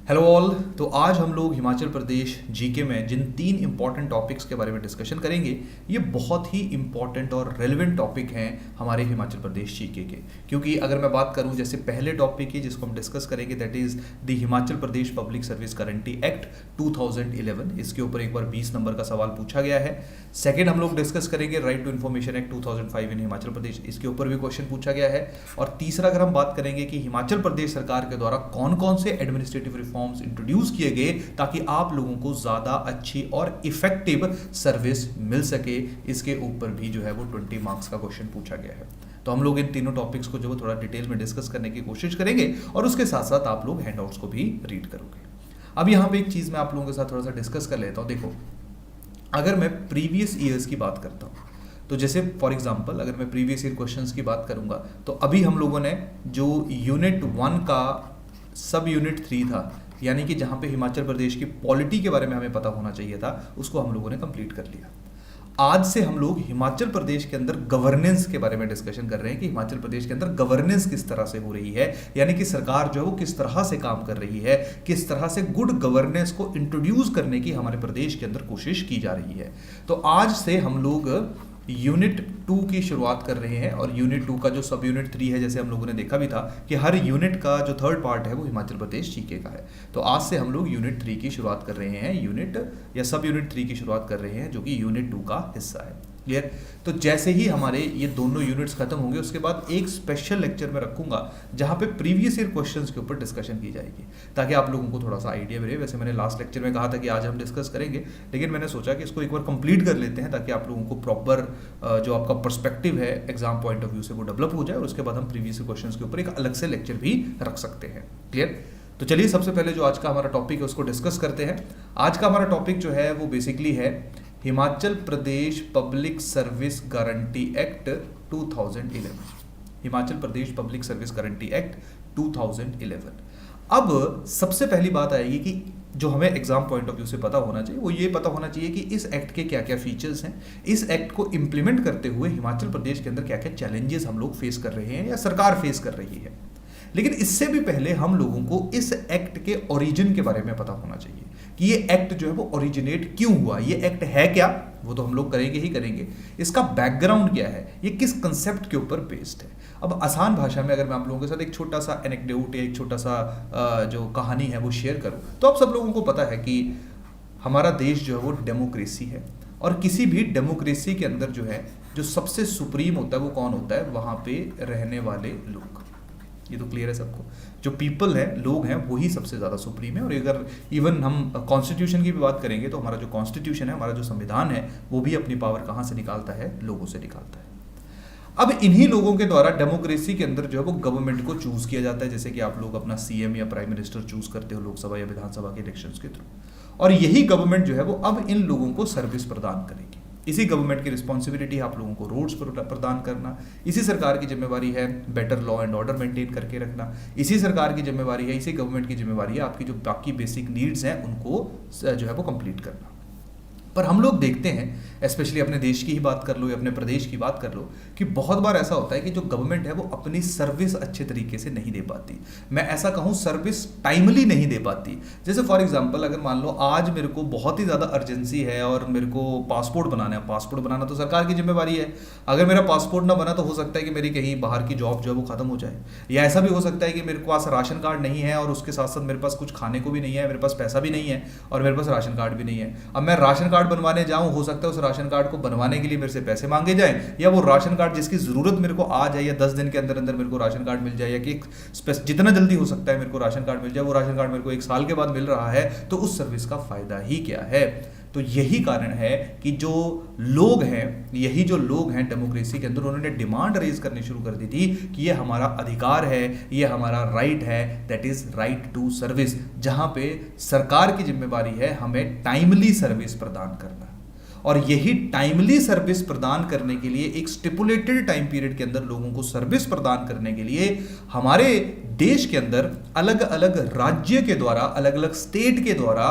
Hello all. तो आज हम लोग हिमाचल प्रदेश जीके में जिन 3 इंपॉर्टेंट टॉपिक्स के बारे में डिस्कशन करेंगे, ये बहुत ही इंपॉर्टेंट और रेलेवेंट टॉपिक हैं हमारे हिमाचल प्रदेश जीके के। क्योंकि अगर मैं बात करूं, जैसे पहले टॉपिक है जिसको हम डिस्कस करेंगे, that is the Himachal Pradesh public service guarantee act 2011। इसके ऊपर एक बार 20 नंबर का सवाल पूछा गया है। सेकेंड हम लोग डिस्कस करेंगे राइट टू इन्फॉर्मेशन एक्ट 2005 इन हिमाचल प्रदेश, इसके ऊपर भी क्वेश्चन पूछा गया है। और तीसरा अगर हम बात करेंगे कि हिमाचल प्रदेश सरकार के द्वारा कौन कौन से एडमिनिस्ट्रेटिव रिफॉर्म्स इंट्रोड्यूस किए गए ताकि आप लोगों को ज्यादा अच्छी और इफेक्टिव सर्विस मिल सके, इसके ऊपर भी जो है वो 20 मार्क्स का क्वेश्चन पूछा गया है। तो हम लोग इन तीनों टॉपिक्स को जो थोड़ा डिटेल में डिस्कस करने की कोशिश करेंगे और उसके साथ साथ आप लोग हैंडआउट्स को भी रीड करोगे। अब यहाँ पे एक चीज मैं आप लोगों के साथ थोड़ा सा डिस्कस कर लेता हूँ। देखो, अगर मैं प्रीवियस ईयर्स की बात करता हूँ, तो जैसे फॉर एग्जांपल अगर मैं प्रीवियस ईयर क्वेश्चंस की बात करूंगा, तो अभी हम लोगों ने जो यूनिट 1 का सब यूनिट 3 था, यानी कि जहां पे हिमाचल प्रदेश की पॉलिटी के बारे में हमें पता होना चाहिए था, उसको हम लोगों ने कंप्लीट कर लिया। आज से हम लोग हिमाचल प्रदेश के अंदर गवर्नेंस के बारे में डिस्कशन कर रहे हैं कि हिमाचल प्रदेश के अंदर गवर्नेंस किस तरह से हो रही है, यानी कि सरकार जो है वो किस तरह से काम कर रही है, किस तरह से गुड गवर्नेंस को इंट्रोड्यूस करने की हमारे प्रदेश के अंदर कोशिश की जा रही है। तो आज से हम लोग यूनिट 2 की शुरुआत कर रहे हैं और यूनिट 2 का जो सब यूनिट 3 है, जैसे हम लोगों ने देखा भी था कि हर यूनिट का जो थर्ड पार्ट है वो हिमाचल प्रदेश जीके का है। तो आज से हम लोग यूनिट 3 की शुरुआत कर रहे हैं, यूनिट या सब यूनिट 3 की शुरुआत कर रहे हैं, जो कि यूनिट 2 का हिस्सा है। क्लियर? तो जैसे ही हमारे ये दोनों यूनिट्स खत्म होंगे, उसके बाद एक स्पेशल लेक्चर में रखूंगा जहां पे प्रीवियस ईयर क्वेश्चंस के ऊपर डिस्कशन की जाएगी, ताकि आप लोगों को थोड़ा सा आइडिया मिले। वैसे मैंने लास्ट लेक्चर में कहा था कि आज हम डिस्कस करेंगे, लेकिन मैंने सोचा कि इसको एक बार कंप्लीट कर लेते हैं ताकि आप लोगों को प्रॉपर जो आपका पर्सपेक्टिव है एग्जाम पॉइंट ऑफ व्यू से वो डेवलप हो जाए, और उसके बाद हम प्रीवियस क्वेश्चंस के ऊपर एक अलग से लेक्चर भी रख सकते हैं। क्लियर? तो चलिए सबसे पहले जो आज का हमारा टॉपिक है उसको डिस्कस करते हैं। आज का हमारा टॉपिक जो है वो बेसिकली है Himachal Pradesh public service guarantee act 2011। Himachal Pradesh public service guarantee act 2011। अब सबसे पहली बात आएगी कि जो हमें एग्जाम पॉइंट ऑफ व्यू से पता होना चाहिए वो ये पता होना चाहिए कि इस एक्ट के क्या क्या फीचर्स हैं, इस एक्ट को इंप्लीमेंट करते हुए हिमाचल प्रदेश के अंदर क्या क्या चैलेंजेस हम लोग फेस कर रहे हैं या सरकार फेस कर रही है। लेकिन इससे भी पहले हम लोगों को इस एक्ट के ओरिजिन के बारे में पता होना चाहिए कि ये एक्ट जो है वो ओरिजिनेट क्यों हुआ, ये एक्ट है क्या, वो तो हम लोग करेंगे ही करेंगे। इसका बैकग्राउंड क्या है, ये किस कंसेप्ट के ऊपर बेस्ड है। अब आसान भाषा में अगर मैं आप लोगों के साथ एक छोटा सा एनेक्डोट या एक छोटा सा जो कहानी है वो शेयर करूं, तो आप सब लोगों को पता है कि हमारा देश जो है वो डेमोक्रेसी है, और किसी भी डेमोक्रेसी के अंदर जो है जो सबसे सुप्रीम होता है वो कौन होता है, वहां पे रहने वाले लोग। ये तो क्लियर है सबको, जो पीपल है, लोग हैं, वही सबसे ज़्यादा सुप्रीम है। और अगर इवन हम कॉन्स्टिट्यूशन की भी बात करेंगे तो हमारा जो कॉन्स्टिट्यूशन है, हमारा जो संविधान है, वो भी अपनी पावर कहाँ से निकालता है, लोगों से निकालता है। अब इन्हीं लोगों के द्वारा डेमोक्रेसी के अंदर जो है वो गवर्नमेंट को चूज किया जाता है, जैसे कि आप लोग अपना सीएम या प्राइम मिनिस्टर चूज करते हो लोकसभा या विधानसभा के इलेक्शंस के थ्रू, और यही गवर्नमेंट जो है वो अब इन लोगों को सर्विस प्रदान करेगी। इसी गवर्नमेंट की रिस्पॉन्सिबिलिटी है आप लोगों को रोड्स प्रदान करना, इसी सरकार की जिम्मेवारी है better law and order maintain करके रखना, इसी सरकार की जिम्मेवारी है, इसी गवर्नमेंट की जिम्मेवारी है आपकी जो बाकी बेसिक नीड्स हैं उनको जो है वो कंप्लीट करना। पर हम लोग देखते हैं, स्पेशली अपने देश की ही बात कर लो या अपने प्रदेश की बात कर लो, कि बहुत बार ऐसा होता है कि जो गवर्नमेंट है वो अपनी सर्विस अच्छे तरीके से नहीं दे पाती। मैं ऐसा कहूँ, सर्विस टाइमली नहीं दे पाती। जैसे फॉर एग्जांपल अगर मान लो आज मेरे को बहुत ही ज़्यादा अर्जेंसी है और मेरे को पासपोर्ट बनाना है, पासपोर्ट बनाना तो सरकार की जिम्मेवारी है। अगर मेरा पासपोर्ट ना बना तो हो सकता है कि मेरी कहीं बाहर की जॉब जो है वो खत्म हो जाए, या ऐसा भी हो सकता है कि मेरे पास राशन कार्ड नहीं है और उसके साथ साथ मेरे पास कुछ खाने को भी नहीं है, मेरे पास पैसा भी नहीं है और मेरे पास राशन कार्ड भी नहीं है। अब मैं राशन कार्ड बनवाने जाऊं, हो सकता है उस राशन कार्ड को बनवाने के लिए मेरे से पैसे मांगे जाएं, या वो राशन कार्ड जिसकी जरूरत मेरे को आ जाए या 10 दिन के अंदर अंदर मेरे को राशन कार्ड मिल जाए, या कि जितना जल्दी हो सकता है मेरे को राशन कार्ड मिल जाए, वो राशन कार्ड मेरे को 1 साल के बाद मिल रहा है, तो उस सर्विस का फायदा ही क्या है। तो यही कारण है कि जो लोग हैं डेमोक्रेसी के अंदर, उन्होंने डिमांड रेज करनी शुरू कर दी थी कि ये हमारा अधिकार है, ये हमारा राइट है, that is right to service, जहां पे सरकार की जिम्मेवारी है हमें टाइमली सर्विस प्रदान करना। और यही टाइमली सर्विस प्रदान करने के लिए एक स्टिपुलेटेड टाइम पीरियड के अंदर लोगों को सर्विस प्रदान करने के लिए हमारे देश के अंदर अलग अलग राज्य के द्वारा, अलग अलग स्टेट के द्वारा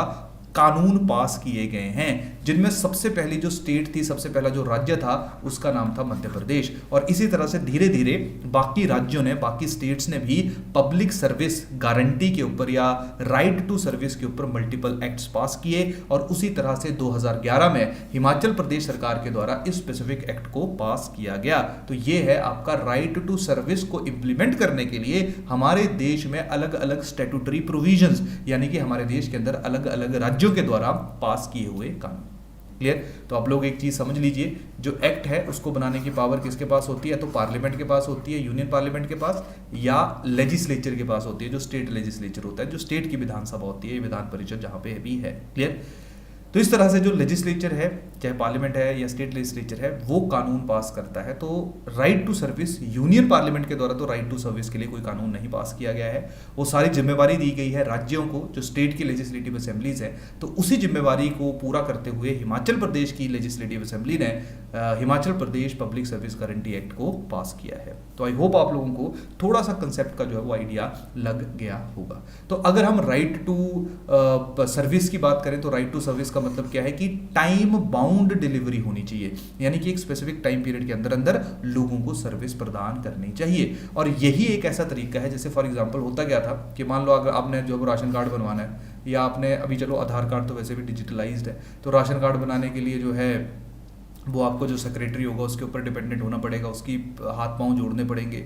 कानून पास किए गए हैं। जिनमें सबसे पहली जो स्टेट थी, सबसे पहला जो राज्य था, उसका नाम था मध्य प्रदेश। और इसी तरह से धीरे धीरे बाकी राज्यों ने, बाकी स्टेट्स ने भी पब्लिक सर्विस गारंटी के ऊपर या राइट टू सर्विस के ऊपर मल्टीपल एक्ट्स पास किए, और उसी तरह से 2011 में हिमाचल प्रदेश सरकार के द्वारा इस स्पेसिफिक एक्ट को पास किया गया। तो ये है आपका राइट टू सर्विस को इंप्लीमेंट करने के लिए हमारे देश में अलग अलग स्टैट्यूटरी प्रोविजंस, यानी कि हमारे देश के अंदर अलग अलग राज्यों के द्वारा पास किए हुए कानून। क्लियर? तो आप लोग एक चीज समझ लीजिए, जो एक्ट है उसको बनाने की पावर किसके पास होती है? तो पार्लियामेंट के पास होती है, यूनियन पार्लियामेंट के पास, या लेजिस्लेचर के पास होती है, जो स्टेट लेजिस्लेचर होता है, जो स्टेट की विधानसभा होती है, विधान परिषद जहां पे भी है। क्लियर? तो इस तरह से जो लेजिस्लेचर है, चाहे पार्लियामेंट है या स्टेट लेजिस्लेचर है, वो कानून पास करता है। तो right to service, union parliament के द्वारा तो राइट टू सर्विस के लिए कोई कानून नहीं पास किया गया है। वो सारी जिम्मेवारी दी गई है राज्यों को, जो स्टेट की लेजिस्लेटिव असेंबलीज है। तो उसी जिम्मेवारी को पूरा करते हुए हिमाचल प्रदेश की लेजिस्लेटिव असेंबली ने Himachal Pradesh public service guarantee act को पास किया है। तो आई होप आप लोगों को थोड़ा सा कंसेप्ट का जो है वो आइडिया लग गया होगा। तो अगर हम राइट टू सर्विस की बात करें, तो राइट टू सर्विस का मतलब क्या है कि टाइम बाउंड डिलीवरी होनी चाहिए, यानी कि एक स्पेसिफिक टाइम पीरियड के अंदर अंदर लोगों को सर्विस प्रदान करनी चाहिए। और यही एक ऐसा तरीका है, जैसे फॉर एग्जांपल होता क्या था कि मान लो अगर आपने जो राशन कार्ड बनवाना है, या आपने अभी चलो आधार कार्ड तो वैसे भी डिजिटलाइज्ड है, तो राशन कार्ड बनाने के लिए जो है वो आपको जो सेक्रेटरी होगा उसके ऊपर डिपेंडेंट होना पड़ेगा, उसकी हाथ पांव जोड़ने पड़ेंगे।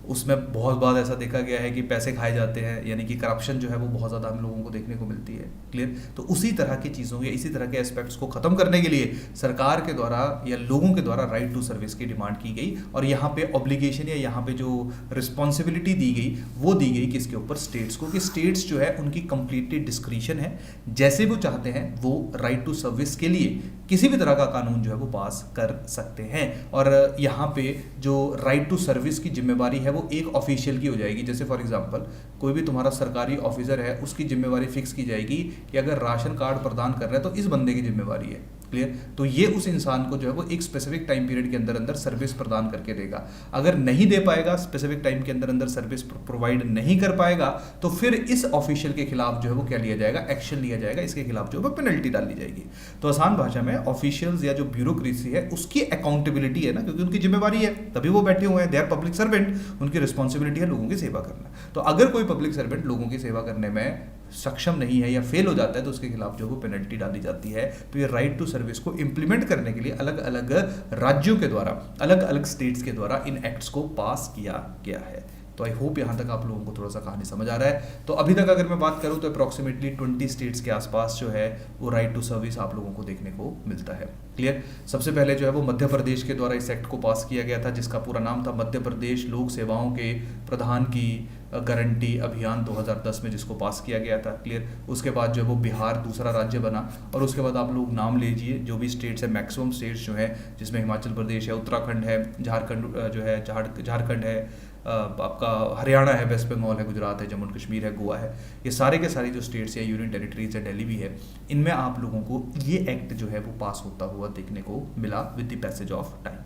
उसमें बहुत बार ऐसा देखा गया है कि पैसे खाए जाते हैं, यानी कि करप्शन जो है वो बहुत ज़्यादा हम लोगों को देखने को मिलती है। क्लियर? तो उसी तरह की चीज़ों या इसी तरह के एस्पेक्ट्स को ख़त्म करने के लिए सरकार के द्वारा या लोगों के द्वारा राइट टू सर्विस की डिमांड की गई, और यहाँ पे ऑब्लिगेशन या यहाँ पे जो रिस्पॉन्सिबिलिटी दी गई वो दी गई किसके ऊपर? स्टेट्स को। कि स्टेट्स जो है उनकी कंप्लीटली डिस्क्रिशन है, जैसे वो चाहते हैं वो राइट टू सर्विस के लिए किसी भी तरह का कानून जो है वो पास कर सकते हैं। और यहाँ पे जो राइट टू सर्विस की जिम्मेवारी है वो एक ऑफिशियल की हो जाएगी। जैसे फॉर एग्जांपल कोई भी तुम्हारा सरकारी ऑफिसर है, उसकी जिम्मेवारी फिक्स की जाएगी कि अगर राशन कार्ड प्रदान कर रहा है तो इस बंदे की जिम्मेवारी है। क्लियर? तो ये उस इंसान को जो है वो एक स्पेसिफिक टाइम पीरियड के अंदर अंदर सर्विस प्रदान करके देगा। अगर नहीं दे पाएगा, स्पेसिफिक टाइम के अंदर अंदर सर्विस प्रोवाइड नहीं कर पाएगा, तो फिर इस ऑफिशियल के खिलाफ जो है वो क्या लिया जाएगा? एक्शन लिया जाएगा। इसके खिलाफ जो है वो पेनल्टी डाली जाएगी। तो आसान भाषा में ऑफिशियल्स या जो ब्यूरोक्रेसी है उसकी अकाउंटेबिलिटी है ना, क्योंकि उनकी जिम्मेवारी है तभी वो बैठे हुए हैं, दे आर पब्लिक सर्वेंट, उनकी रिस्पॉन्सिबिलिटी है लोगों की सेवा करना। तो अगर कोई पब्लिक सर्वेंट लोगों की सेवा करने में सक्षम नहीं है या फेल हो जाता है, तो उसके खिलाफ जो वो पेनल्टी डाली जाती है। तो ये राइट टू सर्विस को इंप्लीमेंट करने के लिए अलग अलग राज्यों के द्वारा, अलग अलग स्टेट्स के द्वारा इन एक्ट्स को पास किया गया है। तो आई होप यहाँ तक आप लोगों को थोड़ा सा कहानी समझ आ रहा है। तो अभी तक अगर मैं बात करूँ तो अप्रॉक्सीमेटली 20 स्टेट्स के आसपास जो है वो राइट टू सर्विस आप लोगों को देखने को मिलता है। क्लियर? सबसे पहले जो है वो मध्य प्रदेश के द्वारा इस एक्ट को पास किया गया था, जिसका पूरा नाम था मध्य प्रदेश लोक सेवाओं के प्रदान की गारंटी अभियान 2010 में, जिसको पास किया गया था। क्लियर? उसके बाद जो है वो बिहार दूसरा राज्य बना, और उसके बाद आप लोग नाम लीजिए जो भी स्टेट्स है, मैक्सिमम स्टेट्स जो है, जिसमें हिमाचल प्रदेश है, उत्तराखंड है, झारखंड जो है, झारखंड है, आपका हरियाणा है, वेस्ट बंगाल है, गुजरात है, जम्मू एंड कश्मीर है, गोवा है। ये सारे के सारे जो स्टेट्स है, यूनियन टेरिटरीज है, दिल्ली भी है, इनमें आप लोगों को ये एक्ट जो है वो पास होता हुआ देखने को मिला with the passage of time.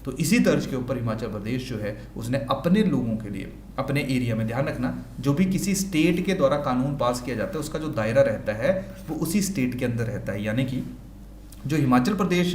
तो इसी तर्ज के ऊपर हिमाचल प्रदेश जो है उसने अपने लोगों के लिए अपने एरिया में, ध्यान रखना, जो भी किसी स्टेट के द्वारा कानून पास किया जाता है उसका जो दायरा रहता है वो उसी स्टेट के अंदर रहता है। यानी कि जो हिमाचल प्रदेश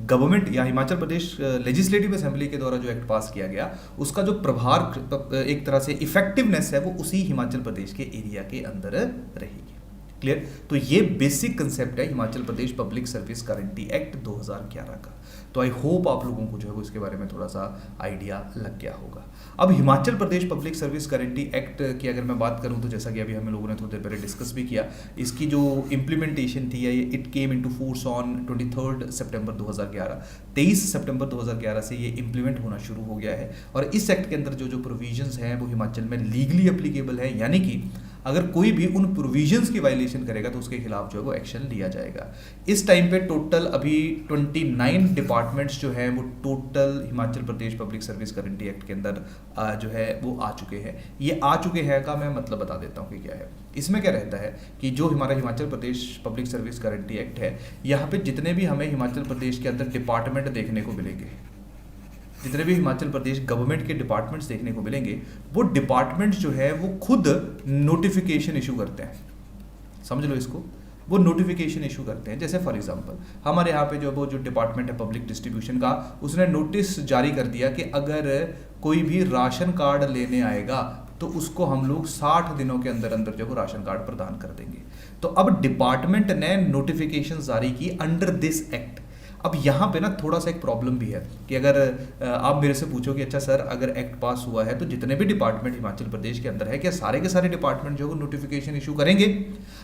गवर्नमेंट या हिमाचल प्रदेश लेजिस्लेटिव असेंबली के द्वारा जो एक्ट पास किया गया, उसका जो प्रभार, एक तरह से इफेक्टिवनेस है, वो उसी हिमाचल प्रदेश के एरिया के अंदर रहेगी। क्लियर? तो ये बेसिक कंसेप्ट है Himachal Pradesh public service guarantee act 2011 का। तो आई होप आप लोगों को जो है वो इसके बारे में थोड़ा सा आइडिया लग गया होगा। अब Himachal Pradesh public service guarantee act की अगर मैं बात करूं तो जैसा कि अभी हम लोगों ने थोड़ी देर पहले डिस्कस भी किया, इसकी जो इम्प्लीमेंटेशन थी, it came into force on 23 सितंबर 2011। 23 सितंबर 2011 से ये इम्प्लीमेंट होना शुरू हो गया है। और इस एक्ट के अंदर जो जो प्रोविजंस हैं वो हिमाचल में लीगली एप्लीकेबल है, यानी कि अगर कोई भी उन प्रोविजंस की वायलेशन करेगा तो उसके खिलाफ जो है वो एक्शन लिया जाएगा। इस टाइम पे टोटल अभी 29 डिपार्टमेंट्स जो हैं वो total Himachal Pradesh public service guarantee act के अंदर जो है वो आ चुके हैं। ये आ चुके हैं का मैं मतलब बता देता हूँ कि क्या है। इसमें क्या रहता है कि जो हमारा Himachal Pradesh public service guarantee act है, यहाँ पे जितने भी हमें हिमाचल प्रदेश के अंदर डिपार्टमेंट देखने को मिलेंगे, जितने भी हिमाचल प्रदेश गवर्नमेंट के डिपार्टमेंट्स देखने को मिलेंगे, वो डिपार्टमेंट्स जो है वो खुद नोटिफिकेशन इशू करते हैं। समझ लो इसको, वो नोटिफिकेशन इशू करते हैं। जैसे फॉर एग्जांपल हमारे यहाँ पे जो डिपार्टमेंट है पब्लिक डिस्ट्रीब्यूशन का, उसने नोटिस जारी कर दिया कि अगर कोई भी राशन कार्ड लेने आएगा तो उसको हम लोग 60 दिनों के अंदर अंदर जो वो राशन कार्ड प्रदान कर देंगे। तो अब डिपार्टमेंट ने नोटिफिकेशन जारी की अंडर दिस एक्ट। अब यहाँ पे ना थोड़ा सा एक प्रॉब्लम भी है कि अगर आप मेरे से पूछो कि अच्छा सर अगर एक्ट पास हुआ है तो जितने भी डिपार्टमेंट हिमाचल प्रदेश के अंदर है क्या सारे के सारे डिपार्टमेंट जो है वो नोटिफिकेशन इशू करेंगे?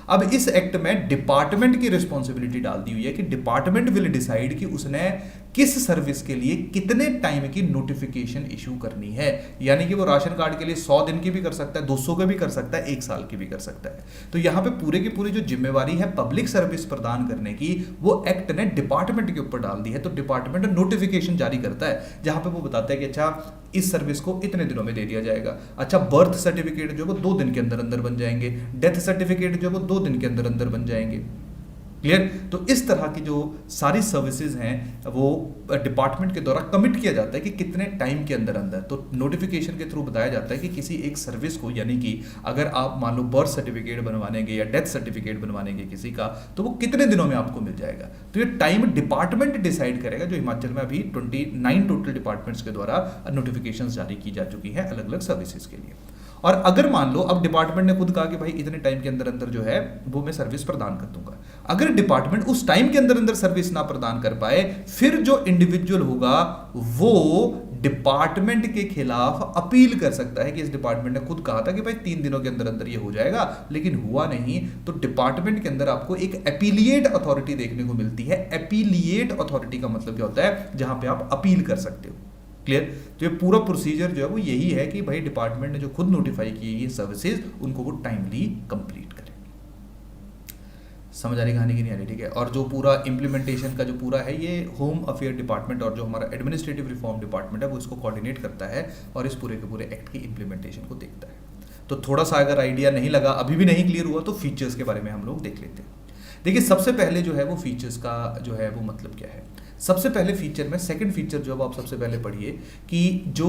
अब इस एक्ट में डिपार्टमेंट की रिस्पॉन्सिबिलिटी डाल दी हुई है कि डिपार्टमेंट विल डिसाइड कि उसने किस सर्विस के लिए कितने टाइम की नोटिफिकेशन इशू करनी है। यानी कि वो राशन कार्ड के लिए 100 दिन की भी कर सकता है, 200 के भी कर सकता है, 1 साल की भी कर सकता है। तो यहाँ पे पूरे की पूरी जो जिम्मेवारी है पब्लिक सर्विस प्रदान करने की वो एक्ट ने डिपार्टमेंट के ऊपर डाल दी है। तो डिपार्टमेंट नोटिफिकेशन जारी करता है जहां पे वो बताता है कि अच्छा इस सर्विस को इतने दिनों में दे दिया जाएगा। अच्छा बर्थ सर्टिफिकेट जो वो 2 दिन के अंदर अंदर बन जाएंगे, डेथ सर्टिफिकेट जो वो 2 दिन के अंदर अंदर बन जाएंगे। क्लियर? तो इस तरह की जो सारी सर्विसेज हैं वो डिपार्टमेंट के द्वारा कमिट किया जाता है कि कितने टाइम के अंदर अंदर। तो नोटिफिकेशन के थ्रू बताया जाता है कि किसी एक सर्विस को, यानी कि अगर आप मान लो बर्थ सर्टिफिकेट बनवानेंगे या डेथ सर्टिफिकेट बनवानेंगे किसी का, तो वो कितने दिनों में आपको मिल जाएगा। तो ये टाइम डिपार्टमेंट डिसाइड करेगा, जो हिमाचल में अभी 29 टोटल डिपार्टमेंट्स के द्वारा नोटिफिकेशन जारी की जा चुकी है अलग अलग सर्विसेज के लिए। और अगर मान लो अब डिपार्टमेंट ने खुद कहा कि भाई इतने टाइम के अंदर अंदर जो है वो मैं सर्विस प्रदान कर दूंगा, अगर डिपार्टमेंट उस टाइम के अंदर अंदर सर्विस ना प्रदान कर पाए, फिर जो इंडिविजुअल होगा वो डिपार्टमेंट के खिलाफ अपील कर सकता है कि इस डिपार्टमेंट ने खुद कहा था कि भाई 3 दिनों के अंदर अंदर ये हो जाएगा लेकिन हुआ नहीं। तो डिपार्टमेंट के अंदर आपको एक अपीलिएट अथॉरिटी देखने को मिलती है। अपीलिएट अथॉरिटी का मतलब क्या होता है? जहां पे आप अपील कर सकते हो। क्लियर? तो ये पूरा प्रोसीजर जो है वो यही है कि भाई डिपार्टमेंट ने जो खुद नोटिफाई की ये सर्विसेज उनको वो टाइमली कंप्लीट करे। समझ आ रही कहानी की नहीं आ रही? ठीक है। और जो पूरा इंप्लीमेंटेशन का जो पूरा है ये होम अफेयर डिपार्टमेंट और जो हमारा एडमिनिस्ट्रेटिव रिफॉर्म डिपार्टमेंट है वो इसको कोऑर्डिनेट करता है और इस पूरे के पूरे एक्ट की इंप्लीमेंटेशन को देखता है। तो थोड़ा सा अगर आइडिया नहीं लगा, अभी भी नहीं क्लियर हुआ, तो फीचर्स के बारे में हम लोग देख लेते हैं। देखिए सबसे पहले जो है वो फीचर्स का जो है वो मतलब क्या है। सबसे पहले फीचर में सेकंड फीचर जो है आप सबसे पहले पढ़िए कि जो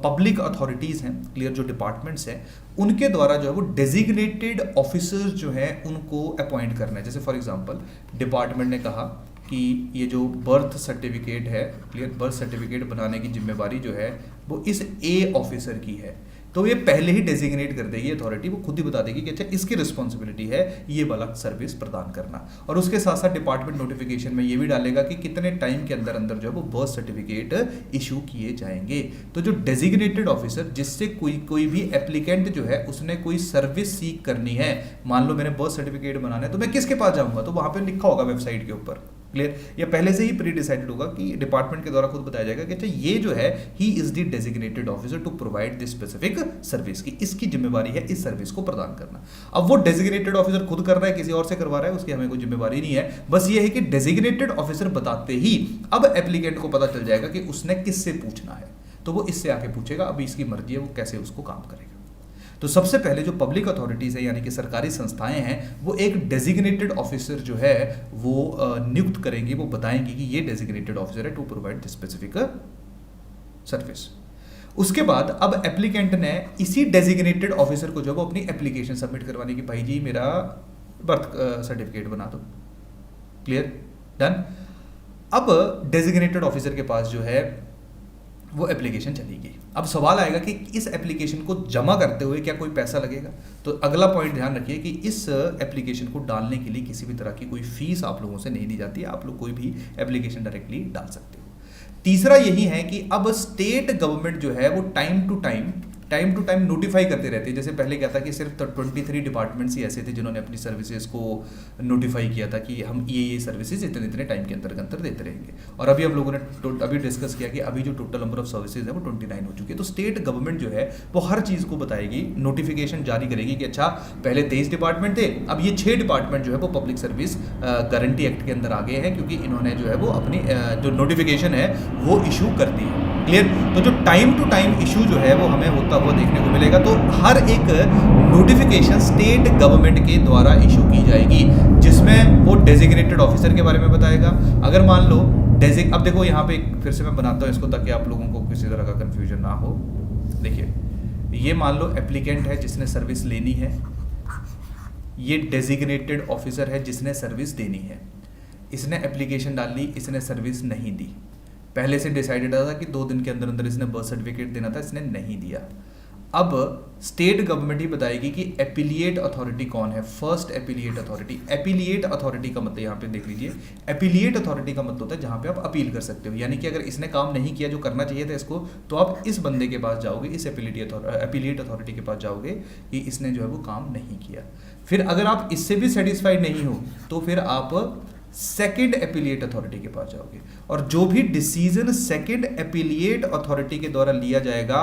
पब्लिक अथॉरिटीज़ हैं, क्लियर, जो डिपार्टमेंट्स हैं उनके द्वारा जो है वो डेजिग्नेटेड ऑफिसर्स जो हैं उनको अपॉइंट करना है। जैसे फॉर एग्जांपल डिपार्टमेंट ने कहा कि ये जो बर्थ सर्टिफिकेट है, क्लियर, बर्थ सर्टिफिकेट बनाने की जिम्मेवारी जो है वो इस ए ऑफिसर की है, तो ये पहले ही डेजिग्नेट कर देगी अथॉरिटी, वो खुद ही बता देगी कि अच्छा इसकी रिस्पॉन्सिबिलिटी है ये वाला सर्विस प्रदान करना। और उसके साथ साथ डिपार्टमेंट नोटिफिकेशन में ये भी डालेगा कि कितने टाइम के अंदर अंदर जो है वो बर्थ सर्टिफिकेट इशू किए जाएंगे। तो जो डेजिग्नेटेड ऑफिसर, जिससे कोई भी एप्लीकेंट जो है उसने कोई सर्विस सीक करनी है, मान लो मैंने बर्थ सर्टिफिकेट बनाना है तो मैं किसके पास जाऊंगा, तो वहां पर लिखा होगा वेबसाइट के ऊपर, क्लियर, या पहले से ही प्री डिसाइडेड होगा कि डिपार्टमेंट के द्वारा खुद बताया जाएगा कि अच्छा ये जो है he is the designated officer to provide this specific service, की इसकी जिम्मेवारी है इस सर्विस को प्रदान करना। अब वो डेजिग्नेटेड ऑफिसर खुद कर रहा है, किसी और से करवा रहा है, उसकी हमें कोई जिम्मेवारी नहीं है, बस ये है कि डेजिग्नेटेड ऑफिसर बताते ही अब एप्लीकेंट को पता चल जाएगा कि उसने किससे पूछना है, तो वो इससे आके पूछेगा। अभी इसकी मर्जी है वो कैसे उसको काम करेगा। तो सबसे पहले जो पब्लिक अथॉरिटीज़ है यानी कि सरकारी संस्थाएं हैं वो एक डेजिग्नेटेड ऑफिसर जो है वो नियुक्त करेंगी, वो बताएंगी कि ये डेजिग्नेटेड ऑफिसर है to provide this specific service. उसके बाद अब एप्लीकेंट ने इसी डेजिग्नेटेड ऑफिसर को जो वो अपनी एप्लीकेशन सबमिट करवाने की, भाई जी मेरा बर्थ सर्टिफिकेट बना दो, क्लियर, डन। अब डेजिग्नेटेड ऑफिसर के पास जो है वो एप्लीकेशन चलेगी। अब सवाल आएगा कि इस एप्लीकेशन को जमा करते हुए क्या कोई पैसा लगेगा, तो अगला पॉइंट ध्यान रखिए कि इस एप्लीकेशन को डालने के लिए किसी भी तरह की कोई फीस आप लोगों से नहीं दी जाती है, आप लोग कोई भी एप्लीकेशन डायरेक्टली डाल सकते हो। तीसरा यही है कि अब स्टेट गवर्नमेंट जो है वो टाइम टू टाइम नोटिफाई करते रहते हैं। जैसे पहले क्या था कि सिर्फ 23 डिपार्टमेंट्स ही ऐसे थे जिन्होंने अपनी सर्विसेज को नोटिफाई किया था कि हम ये सर्विसेज इतने टाइम के अंदर देते रहेंगे। और अभी हम लोगों ने अभी डिस्कस किया कि अभी जो टोटल नंबर ऑफ सर्विसेज है वो 29 हो चुकी है। तो स्टेट गवर्नमेंट जो है वो हर चीज़ को बताएगी, नोटिफिकेशन जारी करेगी कि अच्छा पहले 23 डिपार्टमेंट थे, अब ये 6 डिपार्टमेंट जो है वो पब्लिक सर्विस गारंटी एक्ट के अंदर आ गए हैं क्योंकि इन्होंने जो है वो अपनी जो नोटिफिकेशन है वो इशू कर दी है, क्लियर। तो जो टाइम टू टाइम इशू जो है वो हमें होता हुआ देखने को मिलेगा। तो हर एक नोटिफिकेशन स्टेट गवर्नमेंट के द्वारा इशू की जाएगी जिसमें वो डेजिग्नेटेड ऑफिसर के बारे में बताएगा। अगर मान लो अब देखो यहाँ पे फिर से मैं बनाता हूँ इसको ताकि आप लोगों को किसी तरह का कंफ्यूजन ना हो। देखिए ये मान लो एप्लीकेंट है जिसने सर्विस लेनी है, ये डेजिग्नेटेड ऑफिसर है जिसने सर्विस देनी है, इसने एप्लीकेशन डाल ली, इसने सर्विस नहीं दी, पहले से डिसाइडेड था कि 2 दिन के अंदर अंदर इसने बर्थ सर्टिफिकेट देना था, इसने नहीं दिया। अब स्टेट गवर्नमेंट ही बताएगी कि एपिलिएट अथॉरिटी कौन है, first appellate authority. Appellate authority का मतलब यहाँ पे देख लीजिए, एपिलिएट अथॉरिटी का मतलब होता है जहाँ पे आप अपील कर सकते हो, यानी कि अगर इसने काम नहीं किया जो करना चाहिए था इसको, तो आप इस बंदे के पास जाओगे, इस एपिलिएट अथॉरिटी के पास जाओगे कि इसने जो है वो काम नहीं किया। फिर अगर आप इससे भी सेटिस्फाइड नहीं हो तो फिर आप सेकेंड एपिलिएट अथॉरिटी के पास जाओगे, और जो भी डिसीजन सेकेंड एपिलिएट अथॉरिटी के द्वारा लिया जाएगा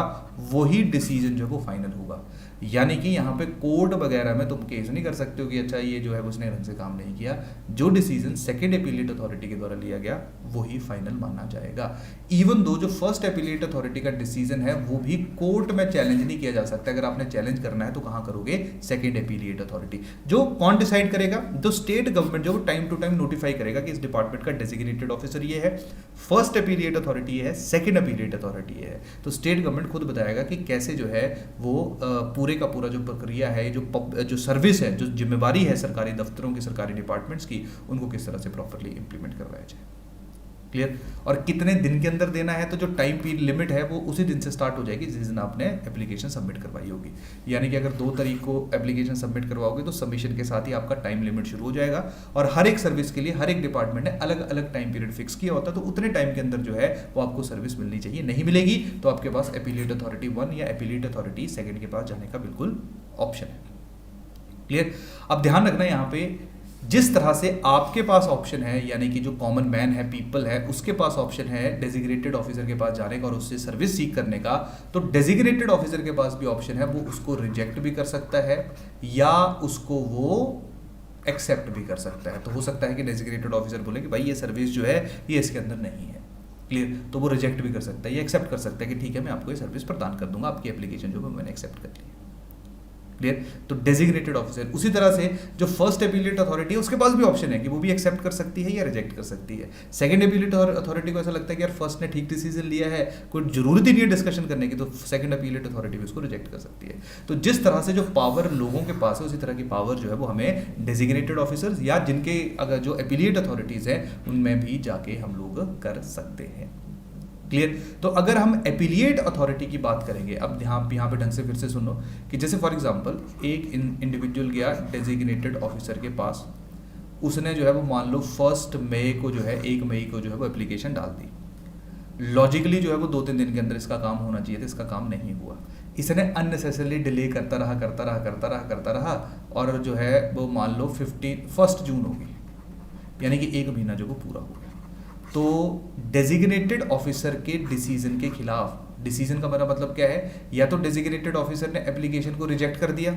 वही डिसीजन जो है वो फाइनल होगा। यानी कि यहाँ पे कोर्ट वगैरह में तुम केस नहीं कर सकते हो कि अच्छा ये जो है उसने ढंग से काम नहीं किया, जो डिसीजन सेकेंड एपिलिएट अथॉरिटी के द्वारा लिया गया वही फाइनल माना जाएगा। इवन दो जो फर्स्ट एपिलिएट अथॉरिटी का डिसीजन है वो भी कोर्ट में चैलेंज नहीं किया जा सकता। अगर आपने चैलेंज करना है तो कहाँ करोगे, सेकेंड एपिलिएट अथॉरिटी। जो कौन डिसाइड करेगा, जो स्टेट गवर्नमेंट जो टाइम टू टाइम नोटिफाई करेगा कि इस डिपार्टमेंट का डेजिग्नेटेड ऑफिसर ये है, फर्स्ट एपिलिएट अथॉरिटी है, सेकेंड एपिलिएट अथॉरिटी है। तो स्टेट गवर्नमेंट खुद बताएगा कि कैसे जो है वो पूरे का पूरा जो प्रक्रिया है, जो सर्विस है, जो जिम्मेवारी है सरकारी दफ्तरों की, सरकारी डिपार्टमेंट्स की, उनको किस तरह से प्रॉपर्ली इंप्लीमेंट करवाया जाए। क्लियर। और कितने दिन के अंदर देना है, तो जो टाइम पीरियड लिमिट है वो उसी दिन से स्टार्ट हो जाएगी जिस दिन आपने एप्लीकेशन सबमिट करवाई होगी। यानी कि अगर 2 तारीख को एप्लीकेशन सबमिट करवाओगे तो सबमिशन के साथ ही आपका टाइम लिमिट शुरू हो जाएगा। और हर एक सर्विस के लिए हर एक डिपार्टमेंट ने अलग अलग टाइम पीरियड फिक्स किया होता है, तो उतने टाइम के अंदर जो है वो आपको सर्विस मिलनी चाहिए। नहीं मिलेगी तो आपके पास एपिलिएट अथॉरिटी 1 या एपिलिएट अथॉरिटी 2 के पास जाने का बिल्कुल ऑप्शन है। क्लियर। अब ध्यान रखना यहाँ पे, जिस तरह से आपके पास ऑप्शन है, यानी कि जो कॉमन मैन है, पीपल है, उसके पास ऑप्शन है डेजिग्नेटेड ऑफिसर के पास जाने का और उससे सर्विस सीख करने का, तो डेजिग्नेटेड ऑफिसर के पास भी ऑप्शन है, वो उसको रिजेक्ट भी कर सकता है या उसको वो एक्सेप्ट भी कर सकता है। तो हो सकता है कि डेजिग्नेटेड ऑफिसर बोले कि भाई ये सर्विस जो है ये इसके अंदर नहीं है। क्लियर। तो वो रिजेक्ट भी कर सकता है या एक्सेप्ट कर सकता है कि ठीक है मैं आपको ये सर्विस प्रदान कर दूंगा, आपकी एप्लीकेशन जो मैंने एक्सेप्ट कर ली। क्लियर। तो डेजिग्नेटेड ऑफिसर, उसी तरह से जो फर्स्ट एपिलिएट अथॉरिटी है उसके पास भी ऑप्शन है कि वो भी एक्सेप्ट कर सकती है या रिजेक्ट कर सकती है। सेकंड एपिलिएट अथॉरिटी को ऐसा लगता है कि यार फर्स्ट ने ठीक डिसीजन लिया है, कोई जरूरत ही नहीं है डिस्कशन करने की, तो सेकंड एपिलिएट अथॉरिटी भी उसको रिजेक्ट कर सकती है। तो जिस तरह से जो पावर लोगों के पास है उसी तरह की पावर जो है वो हमें डेजिग्नेटेड ऑफिसर्स या जिनके अगर जो एपिलिएट अथॉरिटीज है उनमें भी जाके हम लोग कर सकते हैं। क्लियर। तो अगर हम एपिलिएट अथॉरिटी की बात करेंगे, अब यहाँ पे ढंग से फिर से सुनो कि जैसे फॉर एग्जांपल एक इंडिविजुअल गया डेजिग्नेटेड ऑफिसर के पास, उसने जो है वो मान लो 1 मई को जो है 1 मई को जो है वो एप्लीकेशन डाल दी। लॉजिकली जो है वो 2-3 दिन के अंदर इसका काम होना चाहिए था, इसका काम नहीं हुआ। इसने अननेसेसरली डिले करता रहा और जो है वो मान लो 1 जून हो गई, यानी कि 1 महीना जो वो पूरा हो गया। तो डेजिग्नेटेड ऑफिसर के डिसीजन के खिलाफ, डिसीजन का मतलब क्या है, या तो डेजिग्नेटेड ऑफिसर ने एप्लीकेशन को रिजेक्ट कर दिया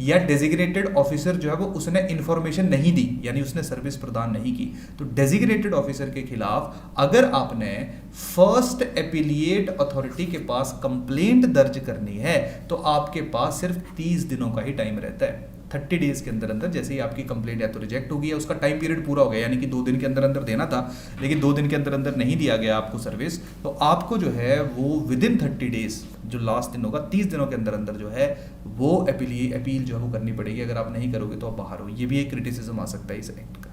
या डेजिग्नेटेड ऑफिसर जो है वो उसने इंफॉर्मेशन नहीं दी, यानी उसने सर्विस प्रदान नहीं की। तो डेजिग्नेटेड ऑफिसर के खिलाफ अगर आपने फर्स्ट एपिलिएट अथॉरिटी के पास कंप्लेंट दर्ज करनी है तो आपके पास सिर्फ 30 दिनों का ही टाइम रहता है। 30 डेज के अंदर अंदर जैसे ही आपकी कंप्लेंट या तो रिजेक्ट हो गई या उसका टाइम पीरियड पूरा हो गया, यानी कि 2 दिन के अंदर अंदर देना था लेकिन 2 दिन के अंदर अंदर नहीं दिया गया आपको सर्विस, तो आपको जो है वो विदिन 30 डेज, जो लास्ट दिन होगा 30 दिनों के अंदर अंदर जो है वो अपील जो है वो करनी पड़ेगी। अगर आप नहीं करोगे तो आप बाहर हो। ये भी एक क्रिटिसिज्म आ सकता है इस एक्ट का।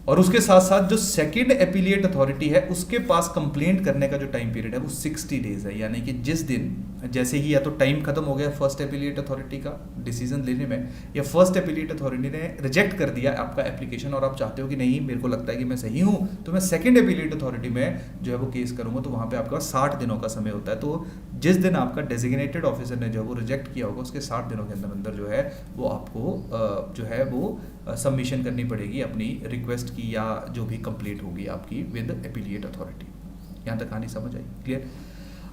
और उसके साथ साथ जो सेकंड एपिलिएट अथॉरिटी है उसके पास कंप्लेंट करने का जो टाइम पीरियड है वो 60 डेज है, यानी कि जिस दिन जैसे ही या तो टाइम खत्म हो गया फर्स्ट एपिलिएट अथॉरिटी का डिसीजन लेने में, या फर्स्ट एपिलिएट अथॉरिटी ने रिजेक्ट कर दिया आपका एप्लीकेशन और आप चाहते हो कि नहीं मेरे को लगता है कि मैं सही हूं तो मैं सेकंड एपिलिएट अथॉरिटी में जो है वो केस करूंगा, तो वहां पे आपके पास 60 दिनों का समय होता है। तो जिस दिन आपका डेजिग्नेटेड ऑफिसर ने जो है वो रिजेक्ट किया होगा उसके 60 दिनों के अंदर अंदर जो है वो आपको जो है वो सबमिशन करनी पड़ेगी अपनी रिक्वेस्ट की या जो भी कंप्लीट होगी आपकी विद एपिलिएट अथॉरिटी। यहाँ तक कहानी समझ आई। क्लियर।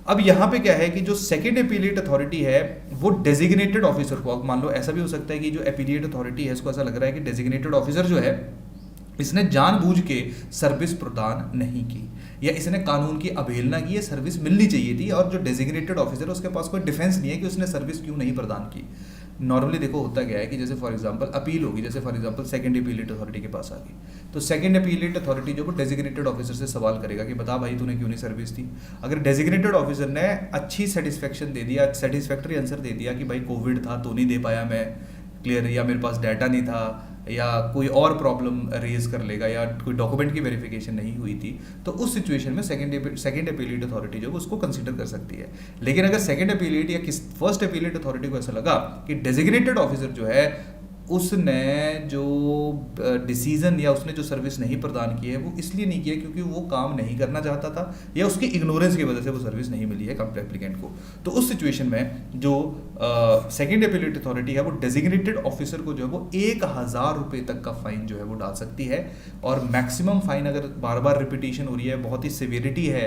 अब यहाँ पे क्या है कि जो सेकेंड एपिलिएट अथॉरिटी है वो डेजिग्नेटेड ऑफिसर को, मान लो ऐसा भी हो सकता है कि जो एपिलिएट अथॉरिटी है इसको ऐसा लग रहा है कि डेजिग्नेटेड ऑफिसर जो है इसने जानबूझ के सर्विस प्रदान नहीं की या इसने कानून की अवहेलना की, ये सर्विस मिलनी चाहिए थी, और जो डेजिग्नेटेड ऑफिसर है उसके पास कोई डिफेंस नहीं है कि उसने सर्विस क्यों नहीं प्रदान की। नॉर्मली देखो होता क्या है कि जैसे फॉर एग्जांपल अपील होगी, जैसे for example second appellate authority के पास आ गई, तो सेकंड एपिलिएट अथॉरिटी जो वो डेजिग्नेटेड ऑफिसर से सवाल करेगा कि बता भाई तूने क्यों नहीं सर्विस दी। अगर डेजिग्नेटेड ऑफिसर ने अच्छी सेटिस्फेक्शन दे दिया, सेटिस्फैक्टरी आंसर दे दिया कि भाई कोविड था तो नहीं दे पाया मैं, क्लियर, या मेरे पास डाटा नहीं था, या कोई और प्रॉब्लम रेज कर लेगा, या कोई डॉक्यूमेंट की वेरिफिकेशन नहीं हुई थी, तो उस सिचुएशन में सेकंड अपीलेट अथॉरिटी जो है उसको कंसीडर कर सकती है। लेकिन अगर सेकंड अपीलेट या फर्स्ट अपीलेट अथॉरिटी को ऐसा लगा कि डेजिग्नेटेड ऑफिसर जो है उसने जो डिसीजन या उसने जो सर्विस नहीं प्रदान की है वो इसलिए नहीं किया क्योंकि वो काम नहीं करना चाहता था, या उसकी इग्नोरेंस की वजह से वो सर्विस नहीं मिली है एप्लीकेंट को, तो उस सिचुएशन में जो सेकेंड अपीलेट अथॉरिटी है वो डेजिग्नेटेड ऑफिसर को जो है वो 1000 रुपये तक का फाइन जो है वो डाल सकती है। और मैक्सिमम फाइन, अगर बार बार रिपीटेशन हो रही है, बहुत ही सिवियरिटी है,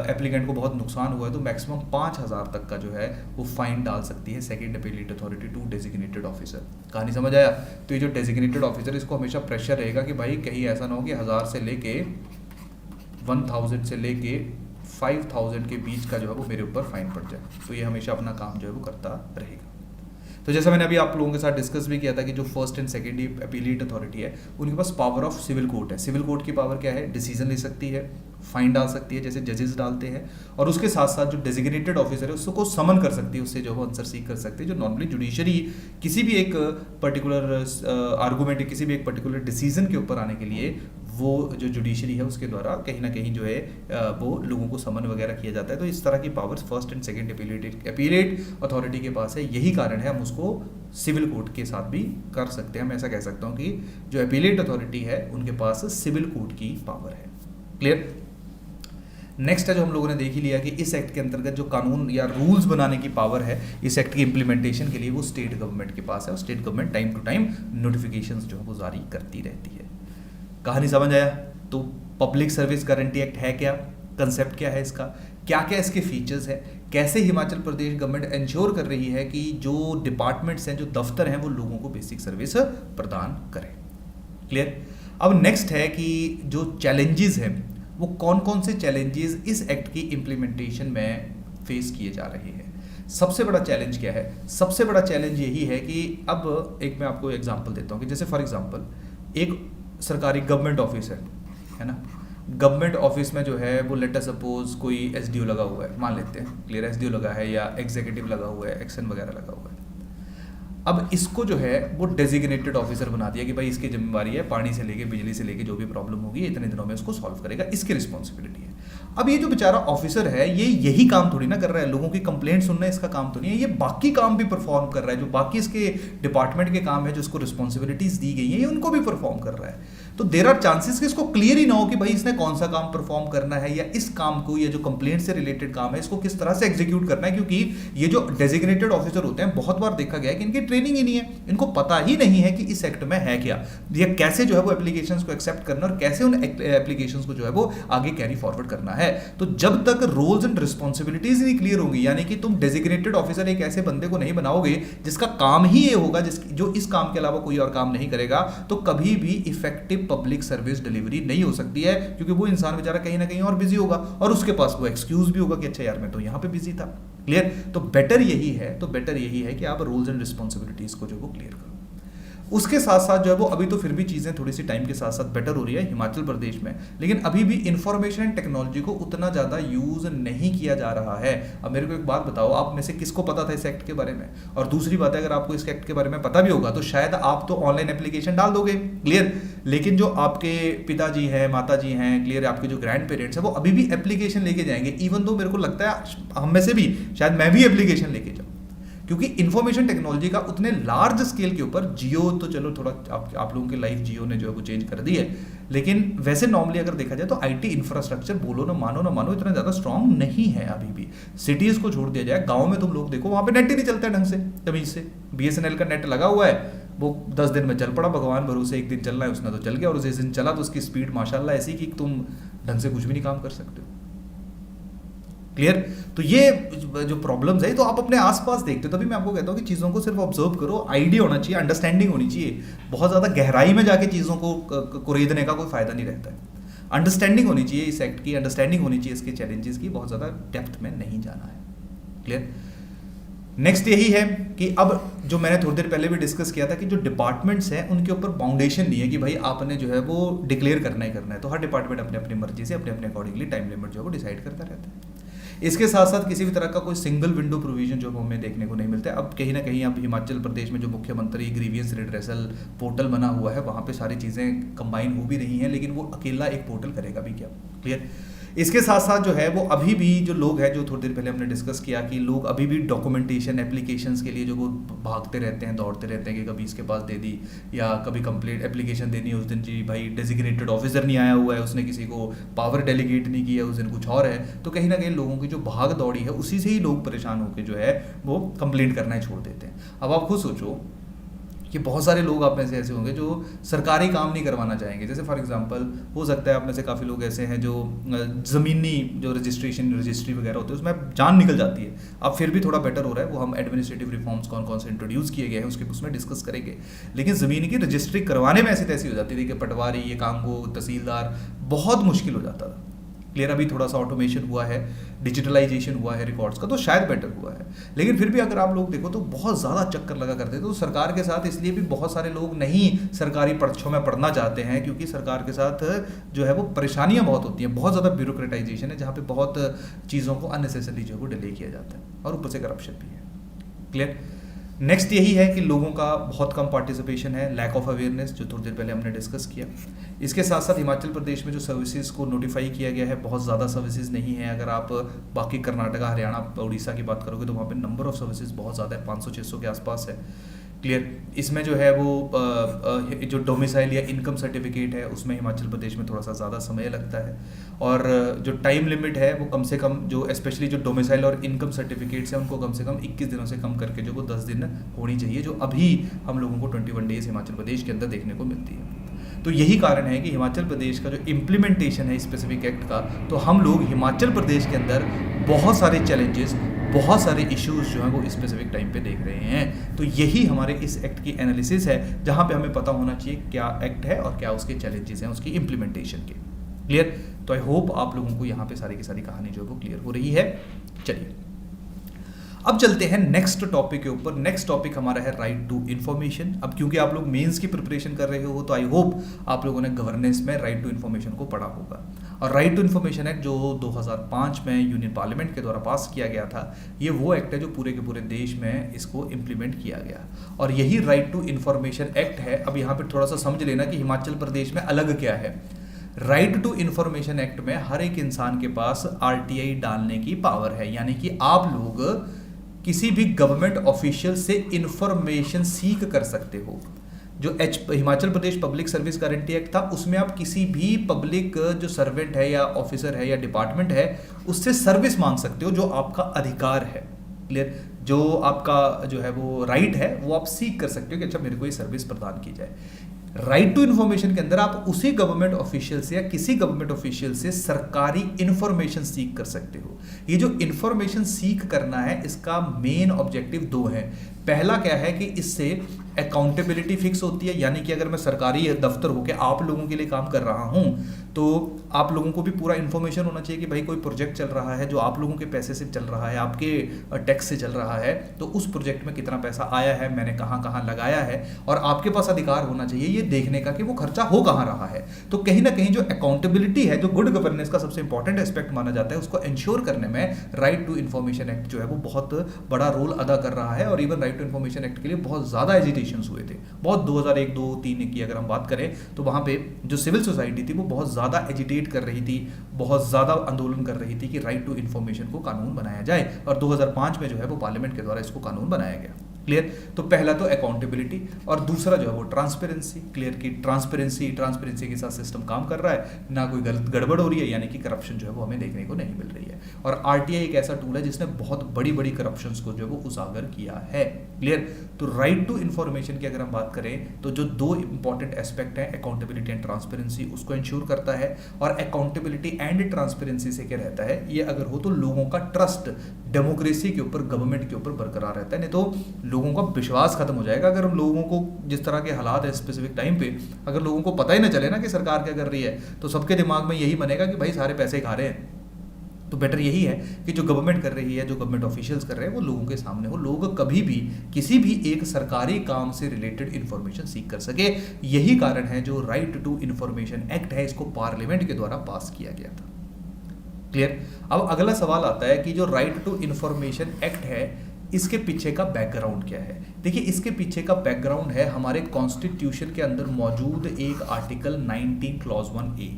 एप्लीकेंट को बहुत नुकसान हुआ है, तो मैक्सिमम 5000 तक का जो है वो फाइन डाल सकती है second appellate authority to designated officer. कहानी समझ आया? तो ये जो डेजिग्नेटेड ऑफिसर, इसको हमेशा प्रेशर रहेगा कि भाई कहीं ऐसा ना हो कि 1000 से लेके 1000 से लेके 5000 के बीच का जो है वो मेरे ऊपर फाइन पड़ जाए। तो ये हमेशा अपना काम जो है वो करता रहेगा। तो जैसा मैंने अभी आप लोगों के साथ डिस्कस भी किया था कि जो first and second appellate authority है उनके पास पावर ऑफ सिविल कोर्ट है। सिविल कोर्ट की पावर क्या है? डिसीजन ले सकती है, फाइन डाल सकती है जैसे जजेस डालते हैं, और उसके साथ साथ जो डेजिग्नेटेड ऑफिसर है उसको समन कर सकती है, उससे जो वो आंसर सीख कर सकती है। जो नॉर्मली जुडिशरी किसी भी एक पर्टिकुलर आर्गूमेंट, किसी भी एक पर्टिकुलर डिसीजन के ऊपर आने के लिए वो जो जुडिशरी है उसके द्वारा कहीं ना कहीं जो है वो लोगों को समन वगैरह किया जाता है। तो इस तरह की powers first and second appellate authority के पास है। यही कारण है हम उसको सिविल कोर्ट के साथ भी कर सकते हैं। मैं ऐसा कह सकता हूँ कि जो अपीलेट अथॉरिटी है उनके पास सिविल कोर्ट की पावर है। क्लियर? नेक्स्ट है जो हम लोगों ने देख ही लिया कि इस एक्ट के अंतर्गत जो कानून या रूल्स बनाने की पावर है इस एक्ट की इंप्लीमेंटेशन के लिए वो स्टेट गवर्नमेंट के पास है, और state government time to time notifications जो है वो जारी करती रहती है। कहानी समझ आया? तो पब्लिक सर्विस गारंटी एक्ट है क्या, कंसेप्ट क्या है इसका, क्या क्या इसके फीचर्स है, कैसे हिमाचल प्रदेश गवर्नमेंट इंश्योर कर रही है कि जो डिपार्टमेंट्स हैं, जो दफ्तर हैं, वो लोगों को बेसिक सर्विस प्रदान करें। क्लियर? अब नेक्स्ट है कि जो चैलेंजेस हैं वो कौन कौन से चैलेंजेस इस एक्ट की इम्प्लीमेंटेशन में फेस किए जा रहे हैं। सबसे बड़ा चैलेंज क्या है? सबसे बड़ा चैलेंज यही है कि अब एक मैं आपको एग्जांपल देता हूँ कि जैसे फॉर एग्जांपल एक सरकारी गवर्नमेंट ऑफिस है ना, गवर्नमेंट ऑफिस में जो है वो लेट अस सपोज कोई एसडीओ लगा हुआ है, मान लेते हैं, क्लियर, एसडीओ लगा है या एग्जीक्यूटिव लगा हुआ है, एक्शन वगैरह लगा हुआ है। अब इसको जो है वो डेजिग्नेटेड ऑफिसर बना दिया कि भाई इसकी जिम्मेवारी है पानी से लेके बिजली से लेके जो भी प्रॉब्लम होगी इतने दिनों में उसको सॉल्व करेगा, इसकी रिस्पॉन्सिबिलिटी है। अब ये जो बेचारा ऑफिसर है ये यही काम थोड़ी ना कर रहा है, लोगों की कंप्लेंट सुनना इसका काम तो नहीं है, ये बाकी काम भी परफॉर्म कर रहा है, जो बाकी इसके डिपार्टमेंट के काम है, जो इसको रिस्पॉन्सिबिलिटीज दी गई है, ये उनको भी परफॉर्म कर रहा है। तो देर आर चांसेस कि इसको क्लियर ही ना हो कि भाई इसने कौन सा काम परफॉर्म करना है, या इस काम को, या जो कंप्लेंट से रिलेटेड काम है इसको किस तरह से एग्जीक्यूट करना है, क्योंकि ये जो डेजिग्नेटेड ऑफिसर होते हैं बहुत बार देखा गया है कि इनकी ट्रेनिंग ही नहीं है, इनको पता ही नहीं है कि इस एक्ट में है क्या, या कैसे जो है वो एप्लीकेशंस को एक्सेप्ट करना और कैसे उन एप्लीकेशंस को जो है वो आगे कैरी फॉरवर्ड करना है। तो जब तक रोल्स एंड रिस्पॉन्सिबिलिटीज नहीं क्लियर होंगी, यानी कि तुम डेजिग्नेटेड ऑफिसर एक ऐसे बंदे को नहीं बनाओगे जिसका काम ही ये होगा जो इस काम के अलावा कोई और काम नहीं करेगा, तो कभी भी इफेक्टिव पब्लिक सर्विस डिलीवरी नहीं हो सकती है, क्योंकि वो इंसान बेचारा कहीं ना कहीं और बिजी होगा और उसके पास वो एक्सक्यूज भी होगा कि अच्छा यार मैं तो यहां पे बिजी था। क्लियर? तो बेटर यही है कि आप रूल्स एंड रिस्पॉन्सिबिलिटीज को जो वो क्लियर करो। उसके साथ साथ जो है वो अभी तो फिर भी चीज़ें थोड़ी सी टाइम के साथ साथ बेटर हो रही है हिमाचल प्रदेश में, लेकिन अभी भी इंफॉर्मेशन एंड टेक्नोलॉजी को उतना ज़्यादा यूज़ नहीं किया जा रहा है। अब मेरे को एक बात बताओ, आप में से किसको पता था इस एक्ट के बारे में? और दूसरी बात है, अगर आपको इस एक्ट के बारे में पता भी होगा तो शायद आप तो ऑनलाइन एप्लीकेशन डाल दोगे, क्लियर, लेकिन जो आपके पिताजी हैं, माताजी हैं, क्लियर, आपके जो ग्रैंड पेरेंट्स हैं, वो अभी भी एप्लीकेशन लेके जाएंगे। इवन तो मेरे को लगता है हम में से भी शायद मैं भी एप्लीकेशन लेके जाऊँ, क्योंकि इंफॉर्मेशन टेक्नोलॉजी का उतने लार्ज स्केल के ऊपर, जियो तो चलो थोड़ा आप लोगों की लाइफ जियो ने जो है वो चेंज कर दी है, लेकिन वैसे नॉर्मली अगर देखा जाए तो आईटी इंफ्रास्ट्रक्चर बोलो ना मानो इतना ज़्यादा स्ट्रांग नहीं है अभी भी। सिटीज़ को छोड़ दिया जाए, गाँव में तुम लोग देखो वहाँ पे नेट ही नहीं चलता है ढंग से, तमीज से। BSNL का नेट लगा हुआ है, वो 10 दिन में चल पड़ा, भगवान भरोसे, एक दिन चलना है उसने तो चल गया, और जिस दिन चला तो उसकी स्पीड माशाल्लाह ऐसी कि तुम ढंग से कुछ भी नहीं काम कर सकते हो। क्लियर? तो ये जो प्रॉब्लम्स है तो आप अपने आसपास देखते हो, तभी मैं आपको कहता हूँ कि चीज़ों को सिर्फ ऑब्जर्व करो, आइडिया होना चाहिए, अंडरस्टैंडिंग होनी चाहिए। बहुत ज़्यादा गहराई में जाके चीज़ों को कुरेदने का कोई फायदा नहीं रहता है। अंडरस्टैंडिंग होनी चाहिए इस एक्ट की, अंडरस्टैंडिंग होनी चाहिए इसके चैलेंजेस की, बहुत ज़्यादा डेप्थ में नहीं जाना है। क्लियर? नेक्स्ट यही है कि अब जो मैंने थोड़ी देर पहले भी डिस्कस किया था कि जो डिपार्टमेंट्स हैं उनके ऊपर बाउंडेशन नहीं है कि भाई आपने जो है वो डिक्लेयर करना ही करना है, तो हर डिपार्टमेंट अपने अपनी मर्जी से अपने अपने अकॉर्डिंगली टाइम लिमिट जो है वो डिसाइड करता रहता है। इसके साथ साथ किसी भी तरह का कोई सिंगल विंडो प्रोविजन जो हमें देखने को नहीं मिलता है। अब कहीं ना कहीं अब हिमाचल प्रदेश में जो मुख्यमंत्री ग्रीवियंस रिड्रेसल पोर्टल बना हुआ है वहाँ पे सारी चीज़ें कंबाइन हो भी रही हैं, लेकिन वो अकेला एक पोर्टल करेगा भी क्या? क्लियर। इसके साथ साथ जो है वो अभी भी जो लोग हैं, जो थोड़ी देर पहले हमने डिस्कस किया कि लोग अभी भी डॉक्यूमेंटेशन एप्लीकेशंस के लिए जो वो भागते रहते हैं, दौड़ते रहते हैं कि कभी इसके पास दे दी या कभी कंप्लीट एप्लीकेशन देनी है उस दिन जी भाई डेजिग्नेटेड ऑफिसर नहीं आया हुआ है, उसने किसी को पावर डेलीगेट नहीं किया, उस दिन कुछ और है। तो कहीं ना कहीं लोगों की जो भाग दौड़ी है उसी से ही लोग परेशान होकर जो है वो कंप्लेंट करना ही छोड़ देते हैं। अब आप खुद सोचो कि बहुत सारे लोग आप में से ऐसे होंगे जो सरकारी काम नहीं करवाना चाहेंगे। जैसे फॉर एग्जांपल हो सकता है आप में से काफ़ी लोग ऐसे हैं जो ज़मीनी जो रजिस्ट्री वगैरह होती है उसमें जान निकल जाती है। अब फिर भी थोड़ा बेटर हो रहा है, वो हम एडमिनिस्ट्रेटिव रिफॉर्म्स कौन कौन से इंट्रोड्यूस किए गए हैं उसके उसमें डिस्कस करेंगे। लेकिन ज़मीन की रजिस्ट्री करवाने में ऐसी तैसी हो जाती थी कि पटवारी, ये कांगो, तहसीलदार, बहुत मुश्किल हो जाता था। क्लियर। अभी थोड़ा सा ऑटोमेशन हुआ है, डिजिटलाइजेशन हुआ है रिकॉर्ड्स का, तो शायद बेटर हुआ है। लेकिन फिर भी अगर आप लोग देखो तो बहुत ज़्यादा चक्कर लगा करते थे। तो सरकार के साथ इसलिए भी बहुत सारे लोग नहीं सरकारी परीक्षाओं में पढ़ना चाहते हैं, क्योंकि सरकार के साथ जो है वो परेशानियां बहुत होती हैं, बहुत ज़्यादा ब्यूरोक्रेटाइजेशन है, जहाँ पे बहुत चीज़ों को अननेसेसरी जो है वो डिले किया जाता है और ऊपर से करप्शन भी है। क्लियर। नेक्स्ट यही है कि लोगों का बहुत कम पार्टिसिपेशन है, लैक ऑफ अवेयरनेस, जो थोड़ी देर पहले हमने डिस्कस किया। इसके साथ साथ हिमाचल प्रदेश में जो सर्विसेज को नोटिफाई किया गया है, बहुत ज़्यादा सर्विसेज नहीं है। अगर आप बाकी कर्नाटका, हरियाणा, उड़ीसा की बात करोगे तो वहाँ पे नंबर ऑफ सर्विसेज बहुत ज़्यादा है, 500-600 के आसपास है। क्लियर। इसमें जो है वो जो डोमिसाइल या इनकम सर्टिफिकेट है उसमें हिमाचल प्रदेश में थोड़ा सा ज़्यादा समय लगता है, और जो टाइम लिमिट है वो कम से कम, जो स्पेशली जो डोमिसाइल और इनकम सर्टिफिकेट्स हैं उनको कम से कम 21 दिनों से कम करके जो वो 10 दिन होनी चाहिए, जो अभी हम लोगों को 21 डेज हिमाचल प्रदेश के अंदर देखने को मिलती है। तो यही कारण है कि हिमाचल प्रदेश का जो इम्प्लीमेंटेशन है स्पेसिफिक एक्ट का, तो हम लोग हिमाचल प्रदेश के अंदर बहुत सारे चैलेंजेस, बहुत सारे इश्यूज जो हैं वो स्पेसिफिक टाइम पे देख रहे हैं। तो यही हमारे इस एक्ट की एनालिसिस है, जहां पे हमें पता होना चाहिए क्या एक्ट है और क्या उसके चैलेंजेस हैं उसकी इम्प्लीमेंटेशन के। क्लियर। तो आई होप आप लोगों को यहाँ पे सारी की सारी कहानी जो है वो क्लियर हो रही है। चलिए अब चलते हैं नेक्स्ट टॉपिक के ऊपर। नेक्स्ट टॉपिक हमारा है राइट टू इन्फॉर्मेशन। अब क्योंकि आप लोग मेंस की प्रिपरेशन कर रहे हो तो आई होप आप लोगों ने गवर्नेंस में राइट टू इन्फॉर्मेशन को पढ़ा होगा। और राइट टू इन्फॉर्मेशन एक्ट जो 2005 में यूनियन पार्लियामेंट के द्वारा पास किया गया था, ये वो एक्ट है जो पूरे के पूरे देश में इसको इम्प्लीमेंट किया गया, और यही राइट टू इन्फॉर्मेशन एक्ट है। अब यहाँ पर थोड़ा सा समझ लेना कि हिमाचल प्रदेश में अलग क्या है। राइट टू इन्फॉर्मेशन एक्ट में हर एक इंसान के पास आरटीआई डालने की पावर है, यानी कि आप लोग किसी भी गवर्नमेंट ऑफिशियल से इंफॉर्मेशन सीख कर सकते हो। जो Himachal Pradesh public service guarantee act था उसमें आप किसी भी पब्लिक जो सर्वेंट है या ऑफिसर है या डिपार्टमेंट है उससे सर्विस मांग सकते हो, जो आपका अधिकार है। क्लियर। जो आपका जो है वो राइट है वो आप सीख कर सकते हो कि अच्छा मेरे को ये सर्विस प्रदान की जाए। राइट टू इन्फॉर्मेशन के अंदर आप उसी गवर्नमेंट ऑफिशियल से या किसी गवर्नमेंट ऑफिशियल से सरकारी इंफॉर्मेशन सीख कर सकते हो। ये जो इंफॉर्मेशन सीख करना है इसका मेन ऑब्जेक्टिव दो है। पहला क्या है कि इससे अकाउंटेबिलिटी फिक्स होती है, यानी कि अगर मैं सरकारी दफ्तर होकर आप लोगों के लिए काम कर रहा हूं तो आप लोगों को भी पूरा इन्फॉर्मेशन होना चाहिए कि भाई कोई प्रोजेक्ट चल रहा है जो आप लोगों के पैसे से चल रहा है, आपके टैक्स से चल रहा है, तो उस प्रोजेक्ट में कितना पैसा आया है, मैंने कहाँ कहाँ लगाया है, और आपके पास अधिकार होना चाहिए ये देखने का कि वो खर्चा हो कहाँ रहा है। तो कहीं ना कहीं जो अकाउंटेबिलिटी है, जो गुड गवर्नेंस का सबसे इंपॉर्टेंट एस्पेक्ट माना जाता है, उसको इंश्योर करने में राइट टू इन्फॉर्मेशन एक्ट जो है वो बहुत बड़ा रोल अदा कर रहा है। और even right to information act के लिए बहुत ज़्यादा एजिटेशंस हुए थे, बहुत 2001, 2, 3 की अगर हम बात करें तो वहाँ पे जो सिविल सोसाइटी थी वो बहुत ज़्यादा एजिटेट कर रही थी, बहुत ज़्यादा आंदोलन कर रही थी कि राइट टू इन्फॉर्मेशन को कानून बनाया जाए, और 2005 में जो है वो पार्लियामेंट के द्वारा इसको कानून बनाया गया। क्लियर। तो पहला तो अकाउंटेबिलिटी, और दूसरा जो है वो ट्रांसपेरेंसी। क्लियर की ट्रांसपेरेंसी के साथ सिस्टम काम कर रहा है, ना कोई गड़बड़ हो रही है, यानी कि करप्शन जो है वो हमें देखने को नहीं मिल रही है। और आरटीआई एक ऐसा टूल है जिसने बहुत बड़ी बड़ी करप्शंस को जो है वो उजागर किया है। क्लियर। तो राइट टू इन्फॉर्मेशन की अगर हम बात करें तो जो दो इंपॉर्टेंट एस्पेक्ट है, अकाउंटेबिलिटी एंड ट्रांसपेरेंसी, उसको इंश्योर करता है। और अकाउंटेबिलिटी एंड ट्रांसपेरेंसी से क्या रहता है, ये अगर हो तो लोगों का ट्रस्ट डेमोक्रेसी के ऊपर, गवर्नमेंट के ऊपर बरकरार रहता है। नहीं तो लोगों का विश्वास खत्म हो जाएगा अगर लोगों को जिस तरह के हालात है स्पेसिफिक टाइम पे, अगर लोगों को पता ही ना चले ना कि सरकार क्या कर रही है, तो सबके दिमाग में यही बनेगा कि भाई सारे पैसे खा रहे हैं। तो बेटर यही है कि जो गवर्नमेंट कर रही है, जो गवर्नमेंट ऑफिशियल्स कर रहे हैं, वो लोगों के सामने हो, लोग कभी भी किसी भी एक सरकारी काम से रिलेटेड इंफॉर्मेशन सीख कर सके। यही कारण है जो राइट टू इंफॉर्मेशन एक्ट है इसको पार्लियामेंट के द्वारा पास किया गया था। क्लियर। अब अगला सवाल आता है कि जो राइट टू इंफॉर्मेशन एक्ट है इसके पीछे का बैकग्राउंड क्या है। देखिए इसके पीछे का बैकग्राउंड है हमारे कॉन्स्टिट्यूशन के अंदर मौजूद एक आर्टिकल 19 क्लॉज 1A।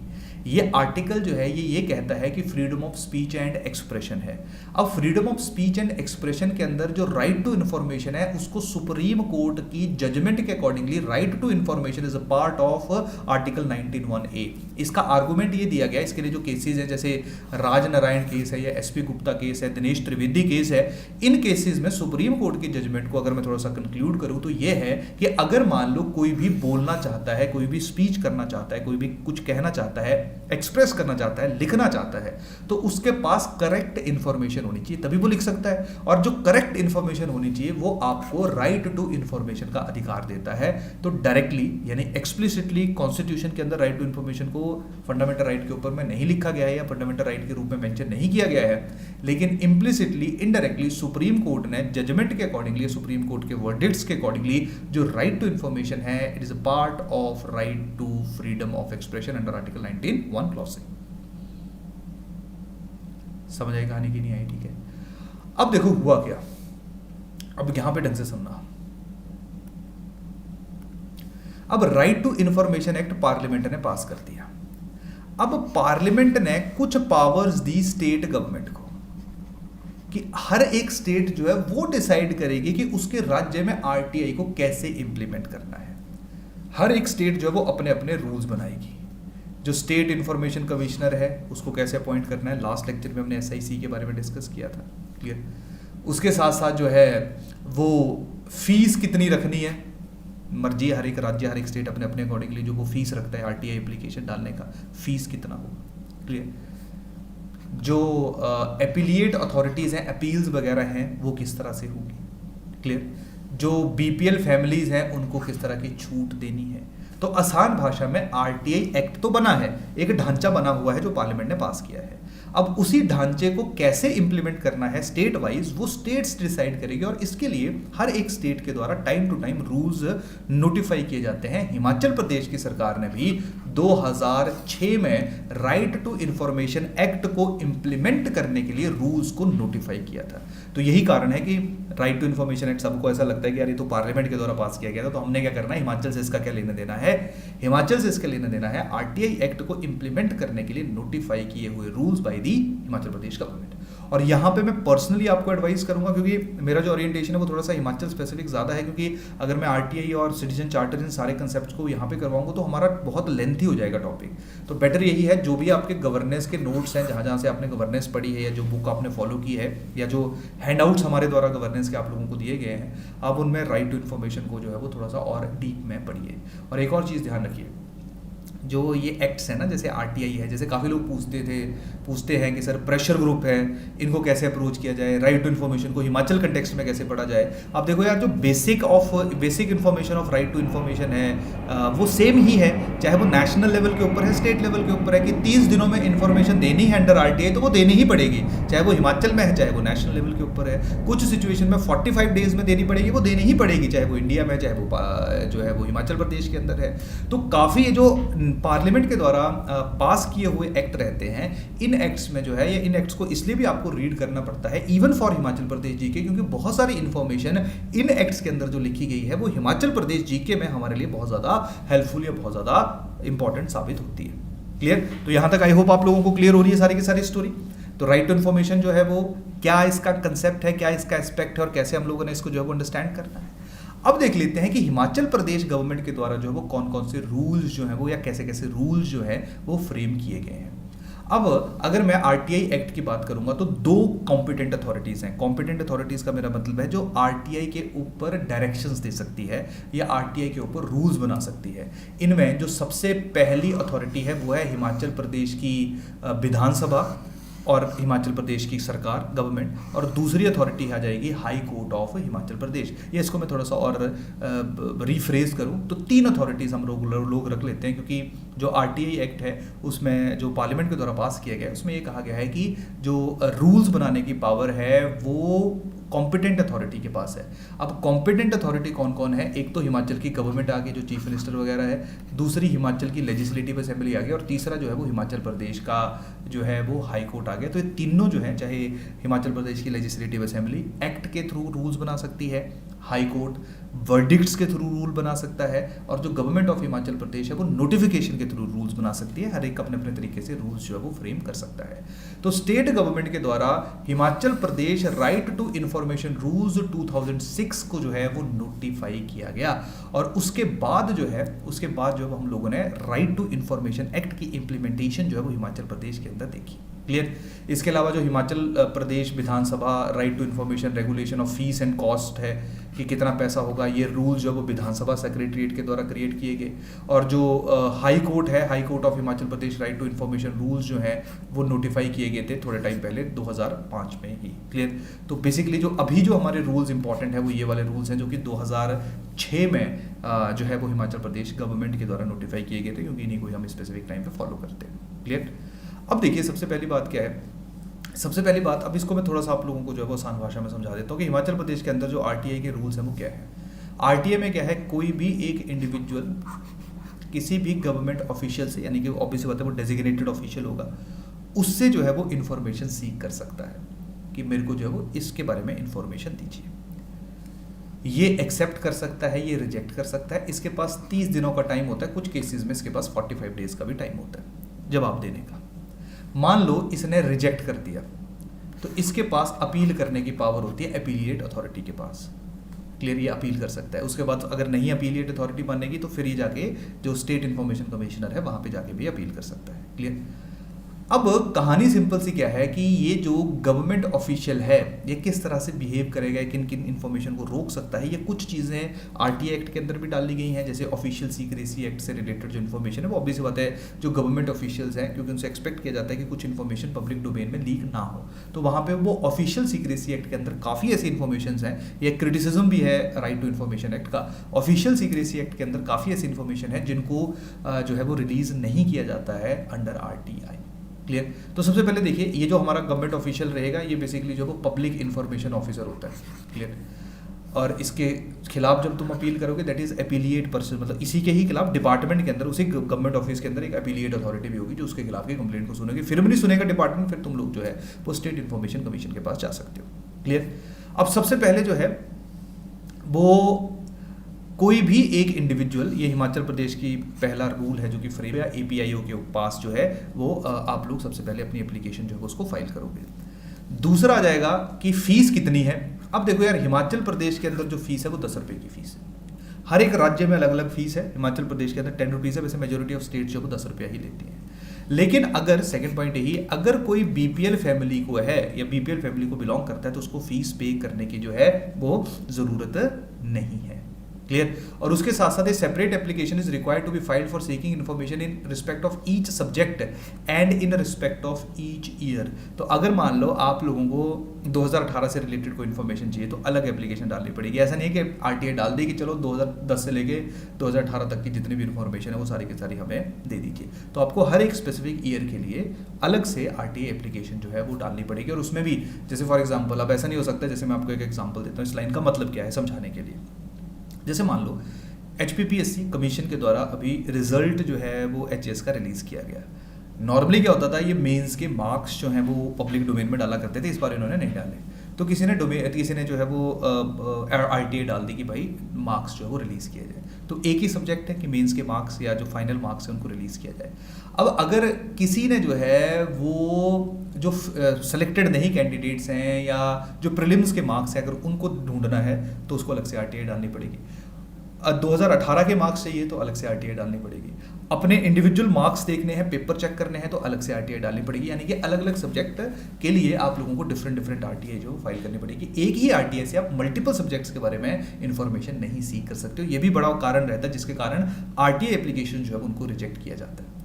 ये आर्टिकल जो है ये कहता है कि freedom of speech and expression है। अब freedom of speech and expression के अंदर जो राइट टू इन्फॉर्मेशन है उसको सुप्रीम कोर्ट की जजमेंट के accordingly right to information is a part of article 19(1)(a। इसका आर्गूमेंट ये दिया गया, इसके लिए जो केसेस हैं जैसे राजनारायण केस है या एसपी गुप्ता केस है, दिनेश त्रिवेदी केस है, इन केसेस में सुप्रीम कोर्ट की जजमेंट को अगर मैं थोड़ा सा कंक्लूड करूं तो ये है कि अगर मान लो कोई भी बोलना चाहता है, कोई भी स्पीच करना चाहता है, कोई भी कुछ कहना चाहता है, एक्सप्रेस करना चाहता है, लिखना चाहता है, तो उसके पास करेक्ट इंफॉर्मेशन होनी चाहिए तभी वो लिख सकता है। और जो करेक्ट इंफॉर्मेशन होनी चाहिए वो आपको राइट टू इंफॉर्मेशन का अधिकार देता है। तो डायरेक्टली यानी एक्सप्लिसिटली कॉन्स्टिट्यूशन के अंदर राइट टू इंफॉर्मेशन को फंडामेंटल राइट के ऊपर में नहीं लिखा गया है या फंडामेंटल राइट के रूप में मेंशन नहीं किया गया है, लेकिन इम्प्लिसिटली इनडायरेक्टली सुप्रीम कोर्ट ने जजमेंट के अकॉर्डिंगली, सुप्रीम कोर्ट के वर्डिक्ट्स के अकॉर्डिंगली जो राइट टू इंफॉर्मेशन है it is a part of right to freedom of expression under article 19(1) clause से। समझ आई कहानी की नहीं आई? ठीक है। अब देखो हुआ क्या, अब यहां पे ढंग से सुनना। अब right to information act parliament ने पास कर दिया। अब पार्लियामेंट ने कुछ पावर्स दी स्टेट गवर्नमेंट को कि हर एक स्टेट जो है वो डिसाइड करेगी कि उसके राज्य में आरटीआई को कैसे इंप्लीमेंट करना है। हर एक स्टेट जो है वो अपने अपने रूल्स बनाएगी। जो स्टेट इंफॉर्मेशन कमिश्नर है उसको कैसे अपॉइंट करना है, लास्ट लेक्चर में हमने एसआईसी के बारे में डिस्कस किया था, क्लियर। उसके साथ साथ जो है वो फीस कितनी रखनी है, मर्जी हर एक राज्य, हर एक स्टेट अपने अपने अकॉर्डिंगली जो वो फीस रखता है आरटीआई एप्लीकेशन डालने का, फीस कितना होगा, क्लियर। जो एपिलिएट अथॉरिटीज़ हैं, अपील्स वगैरह हैं, वो किस तरह से होगी, क्लियर। जो बीपीएल फैमिलीज हैं उनको किस तरह की छूट देनी है। तो आसान भाषा में आरटीआई एक्ट तो बना है, एक ढांचा बना हुआ है जो पार्लियामेंट ने पास किया है। अब उसी ढांचे को कैसे इंप्लीमेंट करना है स्टेट वाइज वो स्टेट्स डिसाइड करेगी, और इसके लिए हर एक स्टेट के द्वारा time to time rules notify किए जाते हैं। हिमाचल प्रदेश की सरकार ने भी 2006 में राइट टू इंफॉर्मेशन एक्ट को इंप्लीमेंट करने के लिए रूल्स को नोटिफाई किया था। तो यही कारण है कि राइट टू इंफॉर्मेशन एक्ट सबको ऐसा लगता है कि यार ये तो पार्लियामेंट के द्वारा पास किया गया था, तो हमने क्या करना है, हिमाचल से इसका क्या लेना देना है। हिमाचल से इसका लेना देना है आरटीआई एक्ट को इंप्लीमेंट करने के लिए नोटिफाई किए हुए rules by the Himachal Pradesh government. और यहाँ पे मैं पर्सनली आपको एडवाइस करूंगा, क्योंकि मेरा जो ओरिएंटेशन है वो थोड़ा सा हिमाचल स्पेसिफिक ज़्यादा है, क्योंकि अगर मैं आरटीआई और सिटीजन चार्टर इन सारे कंसेप्ट को यहाँ पे करवाऊंगा तो हमारा बहुत लेंथी हो जाएगा टॉपिक। तो बेटर यही है जो भी आपके गवर्नेंस के नोट्स हैं, जहाँ जहाँ से आपने गवर्नेंस पढ़ी है या जो बुक आपने फॉलो की है या जो हैंडआउट्स हमारे द्वारा गवर्नेंस के आप लोगों को दिए गए हैं, आप उनमें राइट टू इन्फॉर्मेशन को जो है वो थोड़ा सा और डीप में पढ़िए। और एक और चीज़ ध्यान रखिए, जो ये एक्ट्स है ना, जैसे आरटीआई है, जैसे काफ़ी लोग पूछते हैं कि सर प्रेशर ग्रुप है, इनको कैसे अप्रोच किया जाए, राइट टू इन्फॉर्मेशन को हिमाचल कंटेक्स्ट में कैसे पढ़ा जाए। आप देखो यार, जो basic information of right to information है वो सेम ही है, चाहे वो नेशनल लेवल के ऊपर है, स्टेट लेवल के ऊपर है, कि 30 दिनों में इन्फॉर्मेशन देनी है अंडर आरटीआई तो वो देनी ही पड़ेगी, चाहे वो हिमाचल में है चाहे वो नेशनल लेवल के ऊपर है। कुछ सिचुएशन में 45 डेज में देनी पड़ेगी, वो देनी ही पड़ेगी, चाहे वो इंडिया में, चाहे वो जो है वो हिमाचल प्रदेश के अंदर है। तो काफ़ी जो पार्लियामेंट के द्वारा पास किए हुए एक्ट रहते हैं, इन एक्ट्स में जो है, या इन एक्ट्स को इसलिए भी आपको रीड करना पड़ता है even for Himachal Pradesh GK, क्योंकि बहुत सारी इन्फॉर्मेशन इन एक्ट्स के अंदर जो लिखी गई है वो हिमाचल प्रदेश जीके में हमारे लिए बहुत ज़्यादा हेल्पफुल या बहुत ज़्यादा इंपॉर्टेंट साबित होती है, क्लियर। तो यहाँ तक आई होप आप लोगों को क्लियर हो रही है सारी की सारी स्टोरी। तो राइट टू इन्फॉर्मेशन जो है वो क्या इसका कंसेप्ट है, क्या इसका एस्पेक्ट है, और कैसे हम लोगों ने इसको जो है वो अंडरस्टैंड करना है। अब देख लेते हैं कि हिमाचल प्रदेश गवर्नमेंट के द्वारा जो है वो कौन कौन से रूल्स जो हैं वो, या कैसे कैसे रूल्स जो है वो फ्रेम किए गए हैं। अब अगर मैं आरटीआई एक्ट की बात करूंगा तो 2 कॉम्पिटेंट अथॉरिटीज़ हैं। कॉम्पिटेंट अथॉरिटीज़ का मेरा मतलब है जो आरटीआई के ऊपर डायरेक्शंस दे सकती है या आरटीआई के ऊपर रूल्स बना सकती है। इनमें जो सबसे पहली अथॉरिटी है वो है हिमाचल प्रदेश की विधानसभा और हिमाचल प्रदेश की सरकार गवर्नमेंट, और दूसरी अथॉरिटी आ जाएगी हाई कोर्ट ऑफ हिमाचल प्रदेश। ये इसको मैं थोड़ा सा और रिफ्रेज करूं तो 3 अथॉरिटीज़ हम लोग रख लेते हैं, क्योंकि जो आरटीआई एक्ट है उसमें जो पार्लियामेंट के द्वारा पास किया गया है उसमें ये कहा गया है कि जो रूल्स बनाने की पावर है वो कॉम्पिटेंट अथॉरिटी के पास है। अब कॉम्पिटेंट अथॉरिटी कौन कौन है? एक तो हिमाचल की गवर्नमेंट आ गई जो चीफ मिनिस्टर वगैरह है, दूसरी हिमाचल की लेजिस्लेटिव असेंबली आ गई, और तीसरा जो है वो हिमाचल प्रदेश का जो है वो हाई कोर्ट आ गया। तो ये तीनों जो है, चाहे हिमाचल प्रदेश की लेजिस्लेटिव असेंबली एक्ट के थ्रू रूल्स बना सकती है, हाई कोर्ट वर्डिक्ट्स के थ्रू रूल बना सकता है, और जो गवर्नमेंट ऑफ हिमाचल प्रदेश है वो नोटिफिकेशन के थ्रू रूल्स बना सकती है। हर एक अपने अपने तरीके से रूल्स जो है वो फ्रेम कर सकता है। तो स्टेट गवर्नमेंट के द्वारा Himachal Pradesh right to information rules 2006 को जो है वो नोटिफाई किया गया, और उसके बाद जो है हम लोगों ने राइट टू इंफॉर्मेशन एक्ट की इंप्लीमेंटेशन जो है वो हिमाचल प्रदेश के अंदर देखी। क्लियर? इसके अलावा जो Himachal Pradesh Vidhan Sabha right to information regulation of fee and cost है कि कितना पैसा होगा, ये रूल जो है वो विधानसभा सेक्रेटरीट के द्वारा क्रिएट किए गए। और जो हाई कोर्ट है, high court of Himachal Pradesh right to information rules जो हैं वो नोटिफाई किए गए थे थोड़े टाइम पहले 2005 में ही। क्लियर? तो बेसिकली जो अभी जो हमारे रूल्स इंपॉर्टेंट है वो ये वाले रूल्स हैं जो कि 2006 में जो है वो हिमाचल प्रदेश गवर्नमेंट के द्वारा नोटिफाई किए गए थे, क्योंकि इन्हीं को हम स्पेसिफिक टाइम पे फॉलो करते हैं। क्लियर? अब देखिए सबसे पहली बात क्या है, सबसे पहली बात, अब इसको मैं थोड़ा सा आप लोगों को जो है वो आसान भाषा में समझा देता हूँ कि हिमाचल प्रदेश के अंदर जो आरटीआई के रूल्स हैं वो क्या है। आरटीआई में क्या है, कोई भी एक इंडिविजुअल किसी भी गवर्नमेंट ऑफिशियल से, यानी कि ऑब्वियस बात है वो डेजिग्नेटेड ऑफिशियल होगा, उससे जो है वो इन्फॉर्मेशन सीख कर सकता है कि मेरे को जो है वो इसके बारे में इंफॉर्मेशन दीजिए। ये एक्सेप्ट कर सकता है, ये रिजेक्ट कर सकता है। इसके पास 30 दिनों का टाइम होता है, कुछ केसेस में इसके पास 45 डेज का भी टाइम होता है जवाब देने का। मान लो इसने रिजेक्ट कर दिया तो इसके पास अपील करने की पावर होती है अपीलिएट अथॉरिटी के पास। क्लियर? ये अपील कर सकता है। उसके बाद अगर नहीं अपीलिएट अथॉरिटी मानेगी तो फिर ये जाके जो स्टेट इन्फॉर्मेशन कमिश्नर है वहां पे जाके भी अपील कर सकता है। क्लियर? अब कहानी सिंपल सी क्या है कि ये जो गवर्नमेंट ऑफिशियल है ये किस तरह से बिहेव करेगा, किन किन इन्फॉर्मेशन को रोक सकता है, ये कुछ चीज़ें आरटीआई एक्ट के अंदर भी डाली गई हैं। जैसे ऑफिशियल सीक्रेसी एक्ट से रिलेटेड जो इन्फॉर्मेशन है वो ऑब्वियस बात है जो गवर्नमेंट ऑफिशियल्स हैं, क्योंकि उनसे एक्सपेक्ट किया जाता है कि कुछ इन्फॉर्मेशन पब्लिक डोमेन में लीक ना हो, तो वहाँ पर वो ऑफिशियल सीक्रेसी एक्ट के अंदर काफ़ी ऐसी इन्फॉर्मेशन हैं। ये क्रिटिसिज्म भी है राइट टू इन्फॉर्मेशन एक्ट का। ऑफिशियल सीक्रेसी एक्ट के अंदर काफ़ी ऐसी इन्फॉर्मेशन है जिनको जो है वो रिलीज नहीं किया जाता है अंडर आरटीआई। क्लियर? तो सबसे पहले देखिए ये जो हमारा गवर्नमेंट ऑफिशियल रहेगा ये बेसिकली जो वो पब्लिक इन्फॉर्मेशन ऑफिसर होता है। क्लियर? और इसके खिलाफ जब तुम अपील करोगे दैट इज अपीलिएट पर्सन, मतलब इसी के ही खिलाफ डिपार्टमेंट के अंदर, उसी गवर्नमेंट ऑफिस के अंदर एक अपीलिएट अथॉरिटी भी होगी जो उसके खिलाफ की कंप्लेंट को सुनेगी। फिर भी नहीं सुनेगा डिपार्टमेंट, फिर तुम लोग जो है वो स्टेट इन्फॉर्मेशन कमीशन के पास जा सकते हो। क्लियर? अब सबसे पहले जो है वो कोई भी एक इंडिविजुअल, ये हिमाचल प्रदेश की पहला रूल है जो कि फ्रेम या एपीआईओ के पास जो है वो आप लोग सबसे पहले अपनी एप्लीकेशन जो है उसको फाइल करोगे। दूसरा आ जाएगा कि फीस कितनी है। अब देखो यार हिमाचल प्रदेश के अंदर जो फीस है वो 10 रुपये की फीस है। हर एक राज्य में अलग अलग फीस है। हिमाचल प्रदेश के अंदर 10 रुपीज़ है, वैसे मेजोरिटी ऑफ स्टेट जो है वो 10 रुपया ही लेती है। लेकिन अगर सेकंड पॉइंट यही, अगर कोई बीपीएल फैमिली को है या बीपीएल फैमिली को बिलोंग करता है तो उसको फीस पे करने की जो है वो ज़रूरत नहीं है। क्लियर? और उसके साथ साथ separate application is required to be filed for seeking information in respect of each subject and in respect of each year. तो अगर मान लो आप लोगों को 2018 से रिलेटेड कोई इन्फॉर्मेशन चाहिए तो अलग एप्लीकेशन डालनी पड़ेगी। ऐसा नहीं है कि आरटीआई डाल दी कि चलो 2010 से लेके 2018 तक की जितनी भी इन्फॉर्मेशन है वो सारी की सारी हमें दे दीजिए। तो आपको हर एक स्पेसिफिक ईयर के लिए अलग से आरटीआई एप्लीकेशन जो है वो डालनी पड़ेगी। और उसमें भी जैसे फॉर एग्जाम्पल, अब ऐसा नहीं हो सकता, जैसे मैं आपको एक एग्जाम्पल देता हूँ इस लाइन का मतलब क्या है समझाने के लिए। जैसे मान लो HPPSC कमीशन के द्वारा अभी रिजल्ट जो है वो HS का रिलीज़ किया गया। नॉर्मली क्या होता था, ये मेंस के मार्क्स जो हैं वो पब्लिक डोमेन में डाला करते थे, इस बार इन्होंने नहीं डाले। तो किसी ने जो है वो RTA डाल दी कि भाई मार्क्स जो है वो रिलीज़ किया जाए। तो एक ही सब्जेक्ट है कि मेंस के मार्क्स या जो फाइनल मार्क्स हैं उनको रिलीज़ किया जाए। अब अगर किसी ने जो है वो जो सेलेक्टेड नहीं कैंडिडेट्स हैं या जो प्रीलिम्स के मार्क्स हैं अगर उनको ढूंढना है तो उसको अलग से RTA डालनी पड़ेगी। 2018 के मार्क्स चाहिए तो अलग से RTA डालनी पड़ेगी। अपने इंडिविजुअल मार्क्स देखने हैं, पेपर चेक करने हैं तो अलग से RTA डालनी पड़ेगी। यानी कि अलग अलग सब्जेक्ट के लिए आप लोगों को डिफरेंट RTA जो फाइल करनी पड़ेगी। एक ही RTA से आप मल्टीपल सब्जेक्ट्स के बारे में इंफॉर्मेशन नहीं सीख कर सकते हो। ये भी बड़ा कारण रहता है जिसके कारण RTA एप्लीकेशन जो है उनको रिजेक्ट किया जाता है।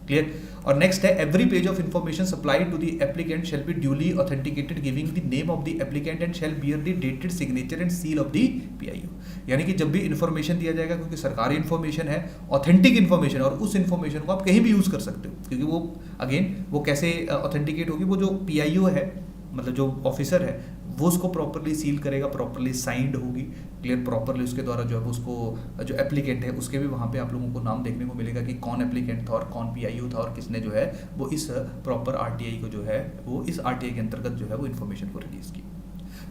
क्लियर? और नेक्स्ट है every page of information supplied to the applicant shall be duly authenticated giving the name of the applicant and shall bear the dated signature and seal of the PIO। यानी कि जब भी information दिया जाएगा, क्योंकि सरकारी information है, authentic information, और उस इन्फॉर्मेशन को आप कहीं भी यूज़ कर सकते हो। क्योंकि वो अगेन वो कैसे ऑथेंटिकेट होगी, वो जो PIO है मतलब जो ऑफिसर है वो उसको प्रॉपरली सील करेगा, प्रॉपरली साइंड होगी, क्लियर, प्रॉपरली उसके द्वारा जो है वो उसको जो एप्लीकेंट है उसके भी वहाँ पे आप लोगों को नाम देखने को मिलेगा कि कौन एप्लीकेंट था और कौन पीआईओ था और किसने जो है वो इस प्रॉपर आरटीआई को जो है वो इस आरटीआई के अंतर्गत जो है वो इन्फॉर्मेशन को रिलीज़ की।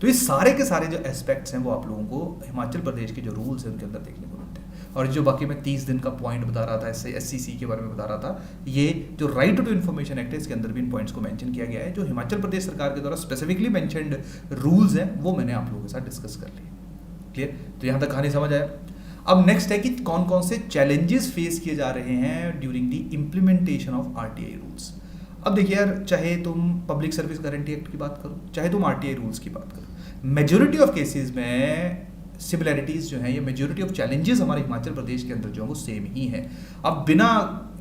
तो ये सारे के सारे जो एस्पेक्ट्स हैं वो आप लोगों को हिमाचल प्रदेश के जो रूल्स हैं उनके अंदर देखने को मिलते हैं। और जो बाकी मैं 30 दिन का पॉइंट बता रहा था, SCC के बारे में बता रहा था, ये जो राइट टू इन्फॉर्मेशन एक्ट है इसके अंदर भी इन पॉइंट्स को मेंशन किया गया है। जो हिमाचल प्रदेश सरकार के द्वारा स्पेसिफिकली मेंशन्ड रूल्स हैं वो मैंने आप लोगों के साथ डिस्कस कर लिए। क्लियर, तो यहाँ तक कहानी समझ आया। अब नेक्स्ट है कि कौन कौन से चैलेंजेस फेस किए जा रहे हैं during the implementation of RTI rules. अब देखिए यार, चाहे तुम पब्लिक सर्विस गारंटी एक्ट की बात करो, चाहे तुम आरटीआई रूल्स की बात करो, मेजोरिटी ऑफ केसेस में सिमिलैरिटीज़ जो हैं, ये मेजोरिटी ऑफ चैलेंजेस हमारे हिमाचल प्रदेश के अंदर जो है वो सेम ही है। अब बिना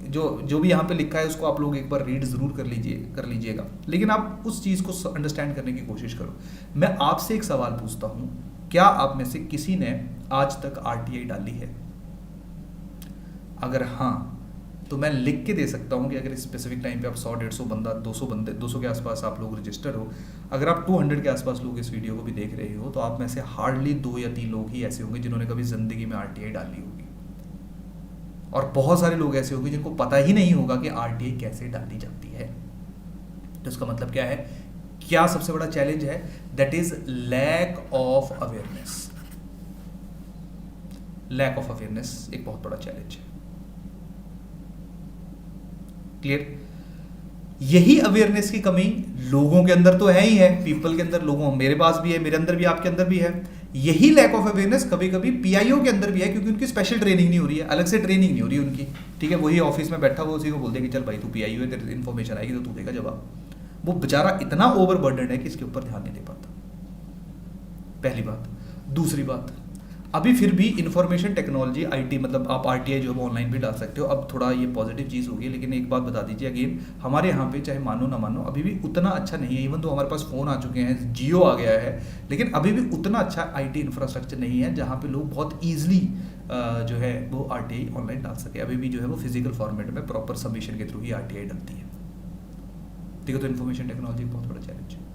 जो भी यहाँ पे लिखा है उसको आप लोग एक बार रीड ज़रूर कर लीजिएगा, लेकिन आप उस चीज़ को अंडरस्टैंड करने की कोशिश करो। मैं आपसे एक सवाल पूछता हूँ, क्या आप में से किसी ने आज तक आरटीआई डाली है? अगर हाँ, तो मैं लिख के दे सकता हूँ कि अगर इस स्पेसिफिक टाइम पे आप 100-150 बंदा 200 के आसपास आप लोग रजिस्टर हो, अगर आप 200 के आसपास लोग इस वीडियो को भी देख रहे हो, तो आप में से हार्डली 2 या 3 लोग ही ऐसे होंगे जिन्होंने कभी ज़िंदगी में आरटीआई डाली होगी। और बहुत सारे लोग ऐसे होंगे जिनको पता ही नहीं होगा कि आरटीआई कैसे डाली जाती है। तो इसका मतलब क्या है, क्या सबसे बड़ा चैलेंज है? That is lack of awareness. Lack of awareness एक बहुत बड़ा चैलेंज है। क्लियर, यही अवेयरनेस की कमी लोगों के अंदर तो है ही है, पीपल के अंदर, लोगों, मेरे पास भी है, मेरे अंदर भी, आपके अंदर भी है। यही लैक ऑफ अवेयरनेस कभी कभी पीआईओ के अंदर भी है, क्योंकि उनकी स्पेशल ट्रेनिंग नहीं हो रही है, अलग से ट्रेनिंग नहीं हो रही है उनकी। ठीक है, वही ऑफिस में बैठा हुआ उसी को बोल दे कि चल भाई तू पीआईओ है, तेरी इन्फॉर्मेशन आएगी तो तू देगा जवाब। वो बेचारा इतना ओवरबर्डन है कि इसके ऊपर ध्यान नहीं दे पाता, पहली बात। दूसरी बात, अभी फिर भी इंफॉर्मेशन टेक्नोलॉजी आईटी, मतलब आप आरटीआई जो है वो ऑनलाइन भी डाल सकते हो। अब थोड़ा ये पॉजिटिव चीज़ होगी, लेकिन एक बात बता दीजिए अगेन, हमारे यहाँ पे चाहे मानो ना मानो अभी भी उतना अच्छा नहीं है। इवन तो हमारे पास फ़ोन आ चुके हैं, जियो आ गया है, लेकिन अभी भी उतना अच्छा आईटी इंफ्रास्ट्रक्चर नहीं है जहाँ पे लोग बहुत ईजिली जो है वो आरटीआई ऑनलाइन डाल सके। अभी भी जो है वो फिजिकल फॉर्मेट में प्रॉपर सबमिशन के थ्रू ही आरटीआई डलती है। ठीक है, तो इन्फॉर्मेशन टेक्नोलॉजी बहुत बड़ा चैलेंज है।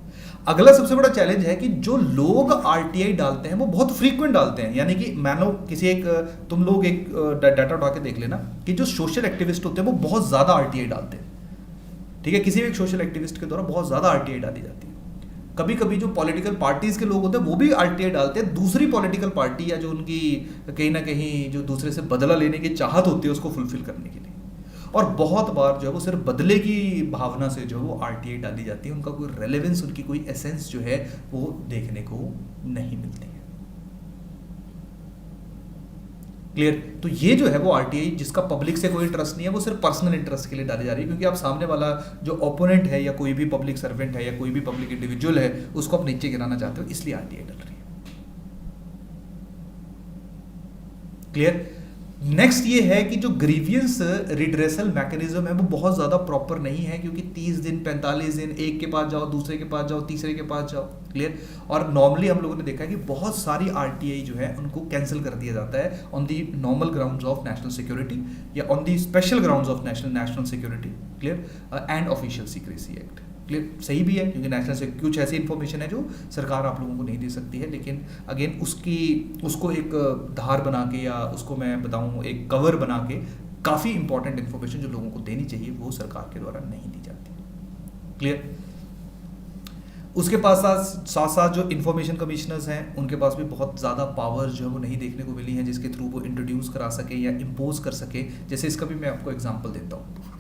अगला सबसे बड़ा चैलेंज है कि जो लोग आरटीआई डालते हैं वो बहुत फ्रीक्वेंट डालते हैं। यानी कि मान लो किसी एक, तुम लोग एक डाटा उठा के देख लेना कि जो सोशल एक्टिविस्ट होते हैं वो बहुत ज़्यादा आरटीआई डालते हैं। ठीक है, किसी भी एक सोशल एक्टिविस्ट के द्वारा बहुत ज़्यादा आरटीआई डाली जाती है। कभी कभी जो पॉलिटिकल पार्टीज के लोग होते हैं वो भी आरटीआई डालते हैं, दूसरी पॉलिटिकल पार्टी या जो उनकी कहीं ना कहीं जो दूसरे से बदला लेने की चाहत होती है उसको फुलफिल करने के लिए। और बहुत बार जो है वो सिर्फ बदले की भावना से जो है वो आरटीआई डाली जाती है, उनका कोई रेलेवेंस, उनकी कोई एसेंस जो है वो देखने को नहीं मिलती है। क्लियर, तो ये जो है वो आरटीआई जिसका पब्लिक से कोई इंटरेस्ट नहीं है, वो सिर्फ पर्सनल इंटरेस्ट के लिए डाली जा रही है, क्योंकि आप सामने वाला जो ओपोनेंट है या कोई भी पब्लिक सर्वेंट है या कोई भी पब्लिक इंडिविजुअल है उसको आप नीचे गिराना चाहते हो, इसलिए आरटीआई डल रही है। क्लियर, नेक्स्ट ये है कि जो ग्रीवियंस रिड्रेसल मैकेनिज्म है वो बहुत ज़्यादा प्रॉपर नहीं है, क्योंकि 30 दिन 45 दिन एक के पास जाओ, दूसरे के पास जाओ, तीसरे के पास जाओ। क्लियर, और नॉर्मली हम लोगों ने देखा है कि बहुत सारी आरटीआई जो है उनको कैंसिल कर दिया जाता है on the normal grounds of national security या on the special grounds of national security. Clear, and official secrecy act. Clear, सही भी है, क्योंकि नेशनल से कुछ ऐसी इन्फॉर्मेशन है जो सरकार आप लोगों को नहीं दे सकती है, लेकिन अगेन उसको एक धार बना के या उसको मैं बताऊं एक कवर बना के काफ़ी इंपॉर्टेंट इन्फॉर्मेशन जो लोगों को देनी चाहिए वो सरकार के द्वारा नहीं दी जाती। क्लियर, उसके पास साथ साथ जो इन्फॉर्मेशन कमिश्नर्स हैं उनके पास भी बहुत ज़्यादा पावर जो है वो नहीं देखने को मिली है जिसके थ्रू वो इंट्रोड्यूस करा सके या इम्पोज कर सके। जैसे इसका भी मैं आपको एग्जाम्पल देता हूँ।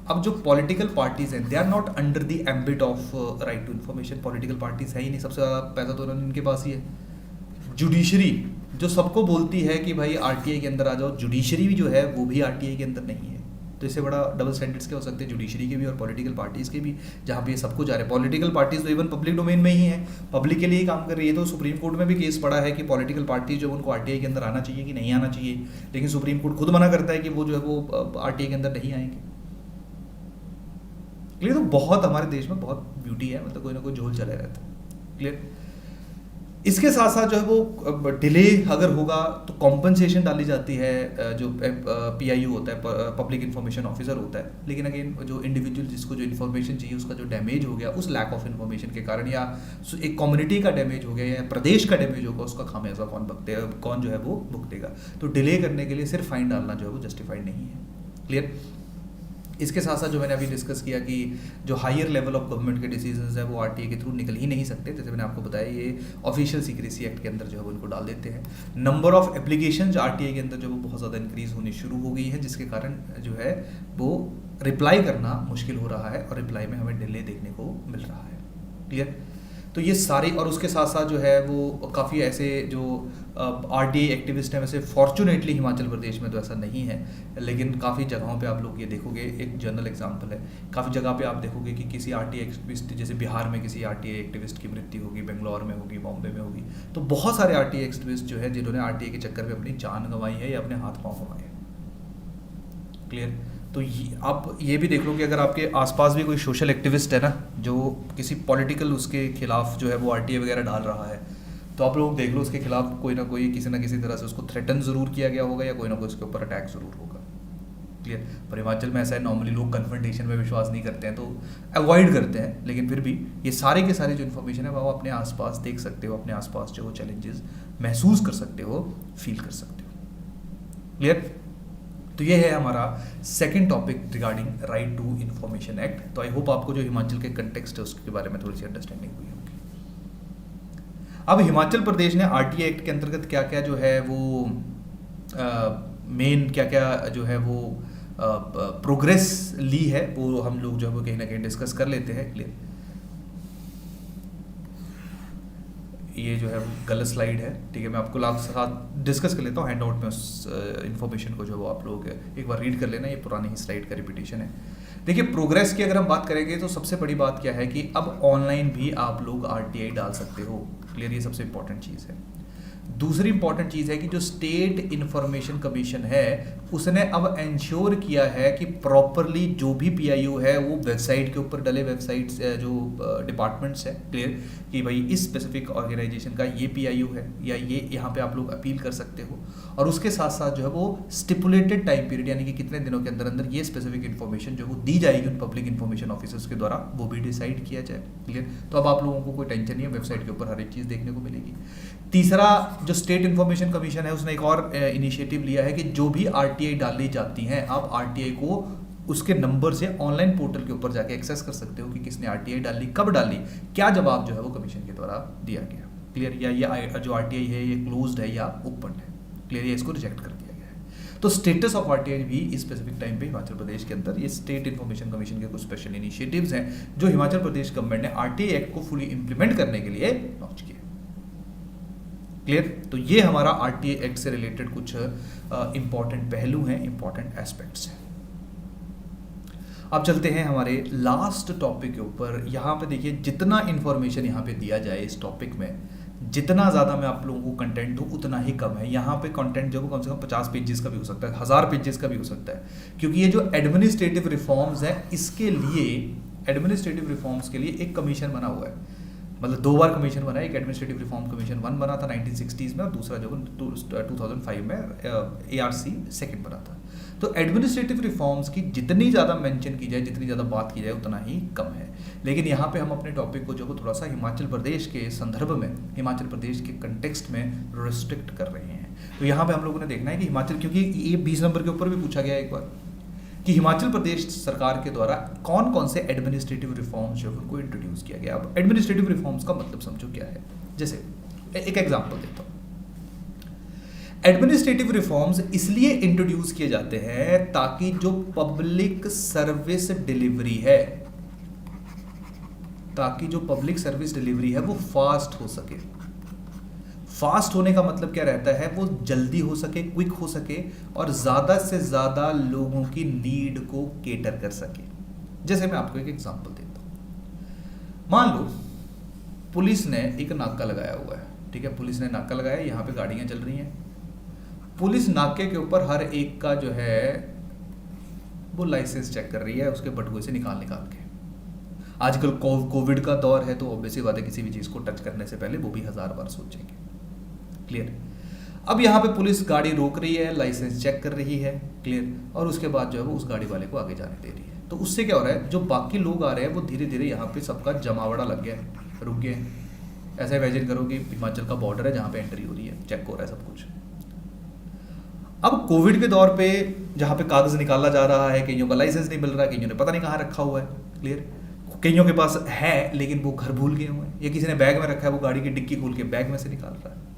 अब जो पॉलिटिकल पार्टीज हैं they are not under the ambit of right to information. Political parties है ही नहीं, सबसे ज़्यादा पैसा तो इनके पास ही है। जुडिशरी जो सबको बोलती है कि भाई आरटीआई के अंदर आ जाओ, जुडिशरी भी जो है वो भी आरटीआई के अंदर नहीं है। तो इससे बड़ा डबल स्टैंडर्ड्स क्या हो सकते हैं जुडिशरी के भी और पॉलिटिकल पार्टीज़ के भी, जहाँ पे सबको जा रहे हैं। पॉलिटिकल पार्टीज तो इवन पब्लिक डोमेन में ही है, पब्लिक के लिए ही काम कर रही है। तो सुप्रीम कोर्ट में भी केस पड़ा है कि पॉलिटिकल पार्टीज जो उनको आरटीआई के अंदर आना चाहिए कि नहीं आना चाहिए, लेकिन सुप्रीम कोर्ट खुद मना करता है कि वो जो है वो आरटीआई के अंदर नहीं आएंगे। क्लियर, तो बहुत हमारे देश में बहुत ब्यूटी है, मतलब कोई ना कोई झोल चला रहता है। क्लियर, इसके साथ साथ जो है वो डिले अगर होगा तो कॉम्पनसेशन डाली जाती है, जो पीआईओ होता है, पब्लिक इन्फॉर्मेशन ऑफिसर होता है। लेकिन अगेन जो इंडिविजुअल जिसको जो इन्फॉर्मेशन चाहिए उसका जो डैमेज हो गया उस लैक ऑफ इन्फॉर्मेशन के कारण, या एक कम्युनिटी का डैमेज हो गया या प्रदेश का डैमेज होगा, उसका खामियाजा कौन जो है वो भुगतेगा। तो डिले करने के लिए सिर्फ फाइन डालना जो है वो जस्टिफाइड नहीं है। क्लियर। इसके साथ साथ जो मैंने अभी डिस्कस किया कि जो हायर लेवल ऑफ गवर्नमेंट के डिसीजंस है वो आरटीआई के थ्रू निकल ही नहीं सकते। जैसे मैंने आपको बताया ये ऑफिशियल सीक्रेसी एक्ट के अंदर जो है वो इनको डाल देते हैं। नंबर ऑफ एप्लीकेशन आरटीआई के अंदर जो वो बहुत ज़्यादा इंक्रीज होनी शुरू हो गई है, जिसके कारण जो है वो रिप्लाई करना मुश्किल हो रहा है और रिप्लाई में हमें डिले देखने को मिल रहा है। क्लियर। तो ये सारी, और उसके साथ साथ जो है वो काफ़ी ऐसे जो आरटीआई एक्टिविस्ट हैं, वैसे फॉर्चुनेटली हिमाचल प्रदेश में तो ऐसा नहीं है, लेकिन काफ़ी जगहों पे आप लोग ये देखोगे, एक जनरल एग्जांपल है, काफ़ी जगह पे आप देखोगे कि किसी आरटीआई एक्टिविस्ट, जैसे बिहार में किसी आरटीआई एक्टिविस्ट की मृत्यु होगी, बेंगलोर में होगी, बॉम्बे में होगी, तो बहुत सारे आरटीआई एक्टिविस्ट जो है जिन्होंने आरटीआई के चक्कर में अपनी जान गंवाई है या अपने हाथ पाँव गंवाए हैं। क्लियर। तो आप ये भी देख लो कि अगर आपके आसपास भी कोई सोशल एक्टिविस्ट है ना, जो किसी पॉलिटिकल उसके खिलाफ जो है वो आरटीआई वगैरह डाल रहा है, तो आप लोग देख लो उसके खिलाफ कोई ना कोई किसी ना किसी तरह से उसको थ्रेटन ज़रूर किया गया होगा या कोई ना कोई उसके ऊपर अटैक ज़रूर होगा। क्लियर। पर हिमाचल में ऐसा है, नॉर्मली लोग कन्फ्रंटेशन में विश्वास नहीं करते हैं तो अवॉइड करते हैं, लेकिन फिर भी ये सारे के सारे जो इन्फॉर्मेशन है वो अपने आसपास देख सकते हो, अपने आसपास जो चैलेंजेस महसूस कर सकते हो, फील कर सकते हो। क्लियर। तो ये है हमारा second topic regarding right to information act. तो आई होप आपको जो हिमाचल के कंटेक्स्ट है उसके बारे में थोड़ी सी अंडरस्टैंडिंग हुई होगी। अब हिमाचल प्रदेश ने आरटीआई एक्ट के अंतर्गत क्या क्या जो है वो मेन क्या क्या जो है वो प्रोग्रेस ली है, वो हम लोग जो है वो कहीं ना कहीं डिस्कस कर लेते हैं। क्लियर। ये जो है गलत स्लाइड है, ठीक है, मैं आपको साथ डिस्कस कर लेता हूँ हैंड आउट में उस इन्फॉर्मेशन को, जो वो आप लोग एक बार रीड कर लेना, ये पुरानी ही स्लाइड का रिपीटेशन है। देखिए प्रोग्रेस की अगर हम बात करेंगे तो सबसे बड़ी बात क्या है कि अब ऑनलाइन भी आप लोग आरटीआई डाल सकते हो। क्लियर। ये सबसे इंपॉर्टेंट चीज़ है। दूसरी इंपॉर्टेंट चीज़ है कि जो स्टेट इंफॉर्मेशन कमीशन है उसने अब इंश्योर किया है कि प्रॉपरली जो भी पीआईओ है वो वेबसाइट के ऊपर डले, वेबसाइट्स जो डिपार्टमेंट्स है, क्लियर, कि भाई इस स्पेसिफिक ऑर्गेनाइजेशन का ये पीआईओ है या ये यहाँ पे आप लोग अपील कर सकते हो। और उसके साथ साथ जो है वो स्टिपुलेटेड टाइम पीरियड, यानी कि कितने दिनों के अंदर अंदर ये स्पेसिफिक इन्फॉर्मेशन जो वो दी जाएगी उन पब्लिक इन्फॉर्मेशन ऑफिसर्स के द्वारा, वो भी डिसाइड किया जाए। क्लियर। तो अब आप लोगों को कोई टेंशन नहीं है, वेबसाइट के ऊपर हर एक चीज़ देखने को मिलेगी। तीसरा, जो स्टेट इन्फॉर्मेशन कमीशन है उसने एक और इनिशिएटिव लिया है कि जो भी आरटीआई डाली जाती हैं आप आरटीआई को उसके नंबर से ऑनलाइन पोर्टल के ऊपर जाके एक्सेस कर सकते हो कि किसने आरटीआई डाली, कब डाली, क्या जवाब जो है वो कमीशन के द्वारा दिया गया। क्लियर। या ये जो आरटीआई है ये क्लोज्ड है या ओपन है। क्लियर। या इसको रिजेक्ट कर दिया गया है। तो स्टेटस ऑफ आरटीआई भी इस स्पेसिफिक टाइम पे हिमाचल प्रदेश के अंदर, ये स्टेट इन्फॉर्मेशन कमीशन के कुछ स्पेशल इनिशिएटिव्स हैं जो हिमाचल प्रदेश गवर्नमेंट ने आरटीआई एक्ट को फुली इंप्लीमेंट करने के लिए लॉन्च किया। क्लियर। तो ये हमारा आरटीआई एक्ट से रिलेटेड कुछ इंपॉर्टेंट पहलू हैं, इंपॉर्टेंट एस्पेक्ट्स हैं। अब चलते हैं हमारे लास्ट टॉपिक के ऊपर। यहाँ पे देखिए जितना इंफॉर्मेशन यहाँ पे दिया जाए इस टॉपिक में, जितना ज़्यादा मैं आप लोगों को कंटेंट दूँ उतना ही कम है। यहाँ पे कंटेंट जो कम से कम 50 पेजेस का भी हो सकता है, 1000 पेजेस का भी हो सकता है, क्योंकि ये जो एडमिनिस्ट्रेटिव रिफॉर्म्स हैं इसके लिए, एडमिनिस्ट्रेटिव रिफॉर्म्स के लिए एक कमीशन बना हुआ है। मतलब 2 बार कमीशन बना है। एक एडमिनिस्ट्रेटिव रिफॉर्म कमीशन 1 बना था 1960s में और दूसरा जो 2005 में ARC 2 बना था। तो एडमिनिस्ट्रेटिव रिफॉर्म्स की जितनी ज़्यादा मेंशन की जाए, जितनी ज़्यादा बात की जाए उतना ही कम है। लेकिन यहाँ पे हम अपने टॉपिक को जो थोड़ा सा हिमाचल प्रदेश के संदर्भ में, हिमाचल प्रदेश के कंटेक्स्ट में रिस्ट्रिक्ट कर रहे हैं। तो यहाँ पे हम लोगों ने देखना है कि हिमाचल, क्योंकि ये 20 नंबर के ऊपर भी पूछा गया एक बार कि हिमाचल प्रदेश सरकार के द्वारा कौन कौन से एडमिनिस्ट्रेटिव रिफॉर्म्स जो है उनको इंट्रोड्यूस किया गया। अब एडमिनिस्ट्रेटिव रिफॉर्म्स का मतलब समझो क्या है। जैसे एक एग्जांपल देता हूँ। एडमिनिस्ट्रेटिव रिफॉर्म्स इसलिए इंट्रोड्यूस किए जाते हैं ताकि जो पब्लिक सर्विस डिलीवरी है, ताकि जो पब्लिक सर्विस डिलीवरी है वो फास्ट हो सके। फास्ट होने का मतलब क्या रहता है, वो जल्दी हो सके, क्विक हो सके और ज़्यादा से ज़्यादा लोगों की नीड को केटर कर सके। जैसे मैं आपको एक एग्जांपल देता हूँ। मान लो पुलिस ने एक नाका लगाया हुआ है, ठीक है, पुलिस ने नाका लगाया, यहाँ पे गाड़ियाँ चल रही हैं। पुलिस नाके के ऊपर हर एक का जो है वो लाइसेंस चेक कर रही है उसके बटुए से निकाल के। आजकल कोविड का दौर है, तो ऑब्वियसली बात है किसी भी चीज़ को टच करने से पहले वो भी 1000 बार सोचेंगे। क्लियर। अब यहाँ पे पुलिस गाड़ी रोक रही है, लाइसेंस चेक कर रही है, क्लियर, और उसके बाद जो है वो उस गाड़ी वाले को आगे जाने दे रही है। तो उससे क्या हो रहा है, जो बाकी लोग आ रहे हैं वो धीरे धीरे यहाँ पे सबका जमावड़ा लग गया है, रुक गए हैं। ऐसा इमेजिन करो कि हिमाचल का बॉर्डर है जहाँ पे एंट्री हो रही है, चेक हो रहा है सब कुछ। अब कोविड के दौर पे जहाँ पे कागज निकाला जा रहा है, कईयों का लाइसेंस नहीं मिल रहा है, कईयों ने पता नहीं कहाँ रखा हुआ है, क्लियर, कईयों के पास है लेकिन वो घर भूल गए हुए हैं, या किसी ने बैग में रखा है, वो गाड़ी की डिक्की खोल के बैग में से निकाल रहा है।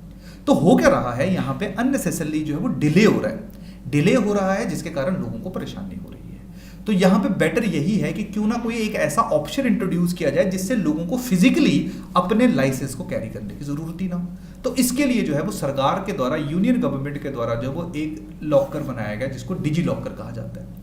तो हो क्या रहा है, यहाँ पे अननेसेसरली जो है वो डिले हो रहा है, डिले हो रहा है जिसके कारण लोगों को परेशानी हो रही है। तो यहाँ पे बेटर यही है कि क्यों ना कोई एक ऐसा ऑप्शन इंट्रोड्यूस किया जाए जिससे लोगों को फिजिकली अपने लाइसेंस को कैरी करने की जरूरत ही ना हो। तो इसके लिए जो है वो सरकार के द्वारा, यूनियन गवर्नमेंट के द्वारा जो है वो एक लॉकर बनाया गया जिसको डिजी लॉकर कहा जाता है।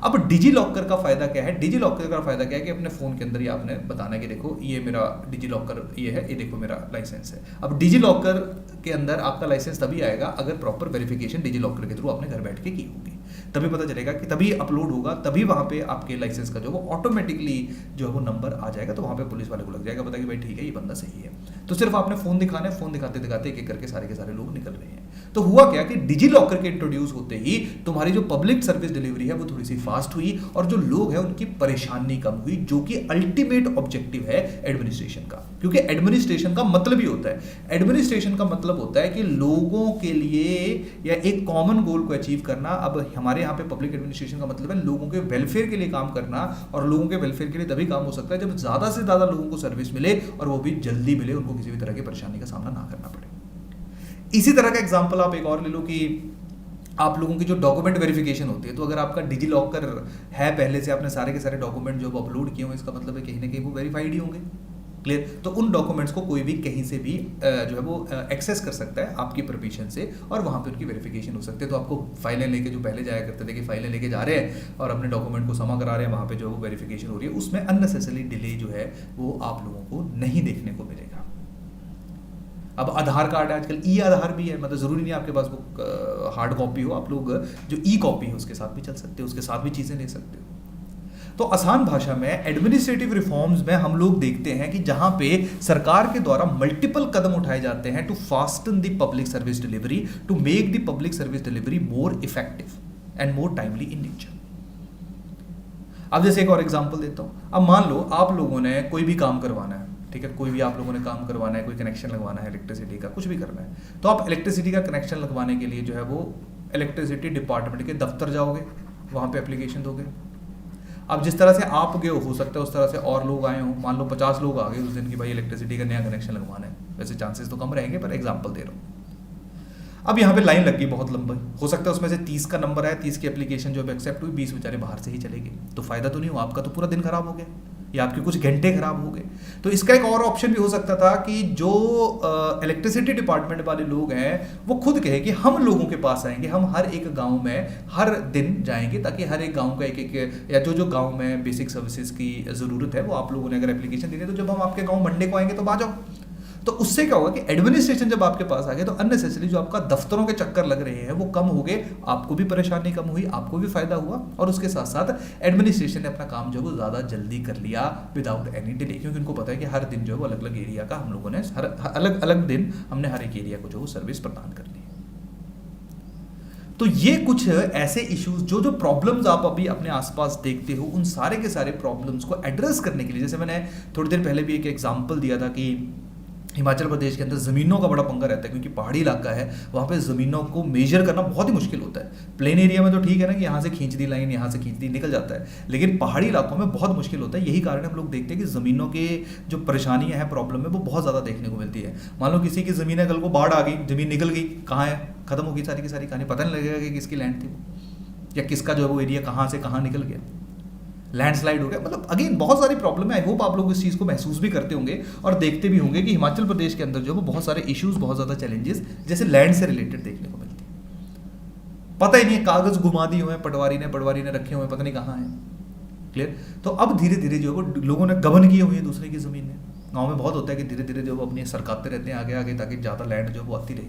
अब डिजी लॉकर का फायदा क्या है, डिजी लॉकर का फायदा क्या है कि अपने फोन के अंदर ही आपने बताना है कि देखो ये मेरा डिजी लॉकर ये है, ये देखो मेरा लाइसेंस है। अब डिजी लॉकर के अंदर आपका लाइसेंस तभी आएगा अगर प्रॉपर वेरिफिकेशन डिजी लॉकर के थ्रू आपने घर बैठ के की होगी, तभी पता चलेगा कि तभी अपलोड होगा, तभी वहाँ पे आपके लाइसेंस का जो वो ऑटोमेटिकली जो है वो नंबर आ जाएगा। तो वहाँ पे पुलिस वाले को लग जाएगा पता कि भाई ठीक है ये बंदा सही है। तो सिर्फ आपने फोन दिखाना है, फोन दिखाते दिखाते एक एक करके सारे के सारे लोग निकल रहे हैं। तो हुआ क्या कि डिजी लॉकर के इंट्रोड्यूस होते ही तुम्हारी जो पब्लिक सर्विस डिलीवरी है वो थोड़ी सी फास्ट हुई और जो लोग हैं उनकी परेशानी कम हुई, जो कि अल्टीमेट ऑब्जेक्टिव है एडमिनिस्ट्रेशन का। क्योंकि एडमिनिस्ट्रेशन का मतलब ही होता है, एडमिनिस्ट्रेशन का मतलब होता है कि लोगों के लिए या एक कॉमन गोल को अचीव करना। अब हमारे यहाँ पे पब्लिक एडमिनिस्ट्रेशन का मतलब है लोगों के वेलफेयर के लिए काम करना, और लोगों के वेलफेयर के लिए तभी काम हो सकता है जब ज्यादा से ज्यादा लोगों को सर्विस मिले और वो भी जल्दी मिले, उनको किसी भी तरह की परेशानी का सामना ना करना पड़े। इसी तरह का एग्जांपल आप एक और ले लो कि आप लोगों की जो डॉक्यूमेंट वेरिफिकेशन होती है, तो अगर आपका डिजी लॉकर है पहले से, आपने सारे के सारे डॉक्यूमेंट जो अपलोड किए हुए, इसका मतलब है कहीं ना कहीं वो वेरीफाइड ही होंगे, क्लियर। तो उन डॉक्यूमेंट्स को कोई भी कहीं से भी जो है वो एक्सेस कर सकता है आपकी परमिशन से, और वहाँ पे उनकी वेरिफिकेशन हो सकती है। तो आपको फाइलें लेके, जो पहले जाया करते थे कि फाइलें लेके जा रहे हैं और अपने डॉक्यूमेंट को जमा करा रहे हैं, वहाँ पे जो वो वेरिफिकेशन हो रही है, उसमें अननेसेसरी डिले जो है वो आप लोगों को नहीं देखने को मिलेगा। अब आधार कार्ड है आजकल, ई आधार भी है, मतलब ज़रूरी नहीं आपके पास वो हार्ड कॉपी हो, आप लोग जो ई कॉपी है उसके साथ भी चल सकते हो, उसके साथ भी चीज़ें ले सकते हो। तो आसान भाषा में एडमिनिस्ट्रेटिव रिफॉर्म्स में हम लोग देखते हैं कि जहां पे सरकार के द्वारा मल्टीपल कदम उठाए जाते हैं to fasten the public service delivery, to make the public service delivery more effective and more timely in nature. अब जैसे एक और एग्जांपल देता हूं। अब मान लो आप लोगों ने कोई भी काम करवाना है, ठीक है, कोई भी आप लोगों ने काम करवाना है, कोई कनेक्शन लगवाना है इलेक्ट्रिसिटी का, कुछ भी करना है, तो आप इलेक्ट्रिसिटी का कनेक्शन लगवाने के लिए जो है वो इलेक्ट्रिसिटी डिपार्टमेंट के दफ्तर जाओगे, वहाँ पे एप्लीकेशन दोगे। अब जिस तरह से आप गए हो सकता है उस तरह से और लोग आए हों, मान लो 50 लोग आ गए उस दिन की भाई इलेक्ट्रिसिटी का नया कनेक्शन लगवाना है, वैसे चांसेस तो कम रहेंगे पर एग्जांपल दे रहा हूँ। अब यहाँ पे लाइन लग गई बहुत लंबी, हो सकता है उसमें से 30 का नंबर है, 30 की एप्लीकेशन जो एक्सेप्ट हुई, 20 बेचारे बाहर से ही चले गए, तो फायदा तो नहीं हुआ, आपका तो पूरा दिन खराब हो गया या आपके कुछ घंटे खराब हो गए। तो इसका एक और ऑप्शन भी हो सकता था कि जो इलेक्ट्रिसिटी डिपार्टमेंट वाले लोग हैं वो खुद कहे कि हम लोगों के पास आएंगे, हम हर एक गांव में हर दिन जाएंगे, ताकि हर एक गांव का एक एक या जो गांव में बेसिक सर्विसेज की ज़रूरत है वो आप लोगों ने अगर एप्लीकेशन दी है, तो जब हम आपके गाँव मंडे को आएंगे तो आ जाओ। तो उससे क्या होगा कि एडमिनिस्ट्रेशन जब आपके पास आ गया तो अननेसेसरी जो आपका दफ्तरों के चक्कर लग रहे हैं वो कम हो गए, आपको भी परेशानी कम हुई, आपको भी फायदा हुआ, और उसके साथ साथ एडमिनिस्ट्रेशन ने अपना काम जो है वो ज़्यादा जल्दी कर लिया विदाउट एनी डिले, क्योंकि उनको पता है कि हर दिन जो है वो अलग अलग एरिया का हम लोगों ने अलग अलग दिन हमने हर एक एरिया को जो सर्विस प्रदान कर ली। तो ये कुछ ऐसे इश्यूज जो प्रॉब्लम्स आप अभी अपने आसपास देखते हो, उन सारे के सारे प्रॉब्लम्स को एड्रेस करने के लिए, जैसे मैंने थोड़ी देर पहले भी एक एग्जांपल दिया था कि हिमाचल प्रदेश के अंदर ज़मीनों का बड़ा पंगा रहता है, क्योंकि पहाड़ी इलाका है, वहाँ पे ज़मीनों को मेजर करना बहुत ही मुश्किल होता है। प्लेन एरिया में तो ठीक है ना कि यहाँ से खींच दी लाइन, यहाँ से खींच दी निकल जाता है, लेकिन पहाड़ी इलाकों में बहुत मुश्किल होता है। यही कारण हम लोग देखते हैं कि ज़मीनों के जो परेशानियाँ हैं, प्रॉब्लम है, वो बहुत ज़्यादा देखने को मिलती है। मान लो किसी की ज़मीन है, कल को बाढ़ आ गई, ज़मीन निकल गई, कहाँ है, खत्म हो गई सारी की सारी कहानी, पता नहीं लगेगा कि किसकी लैंड थी वो, या किसका जो है वो एरिया कहाँ से कहाँ निकल गया, लैंडस्लाइड हो गया। मतलब अगेन बहुत सारी प्रॉब्लम है। आई होप आप लोग इस चीज़ को महसूस भी करते होंगे और देखते भी होंगे कि हिमाचल प्रदेश के अंदर जो है वो बहुत सारे इश्यूज, बहुत ज़्यादा चैलेंजेस जैसे लैंड से रिलेटेड देखने को मिलती है। पता ही नहीं है, कागज़ घुमा दिए हुए हैं पटवारी ने रखे हुए हैं, पता नहीं कहाँ है, क्लियर। तो अब धीरे धीरे जो है वो लोगों ने गबन किए हुए हैं दूसरे की ज़मीन में। गाँव में बहुत होता है कि धीरे धीरे जो वो अपनी सरकाते रहते हैं आगे आगे, ताकि ज़्यादा लैंड जो वो आती रहे,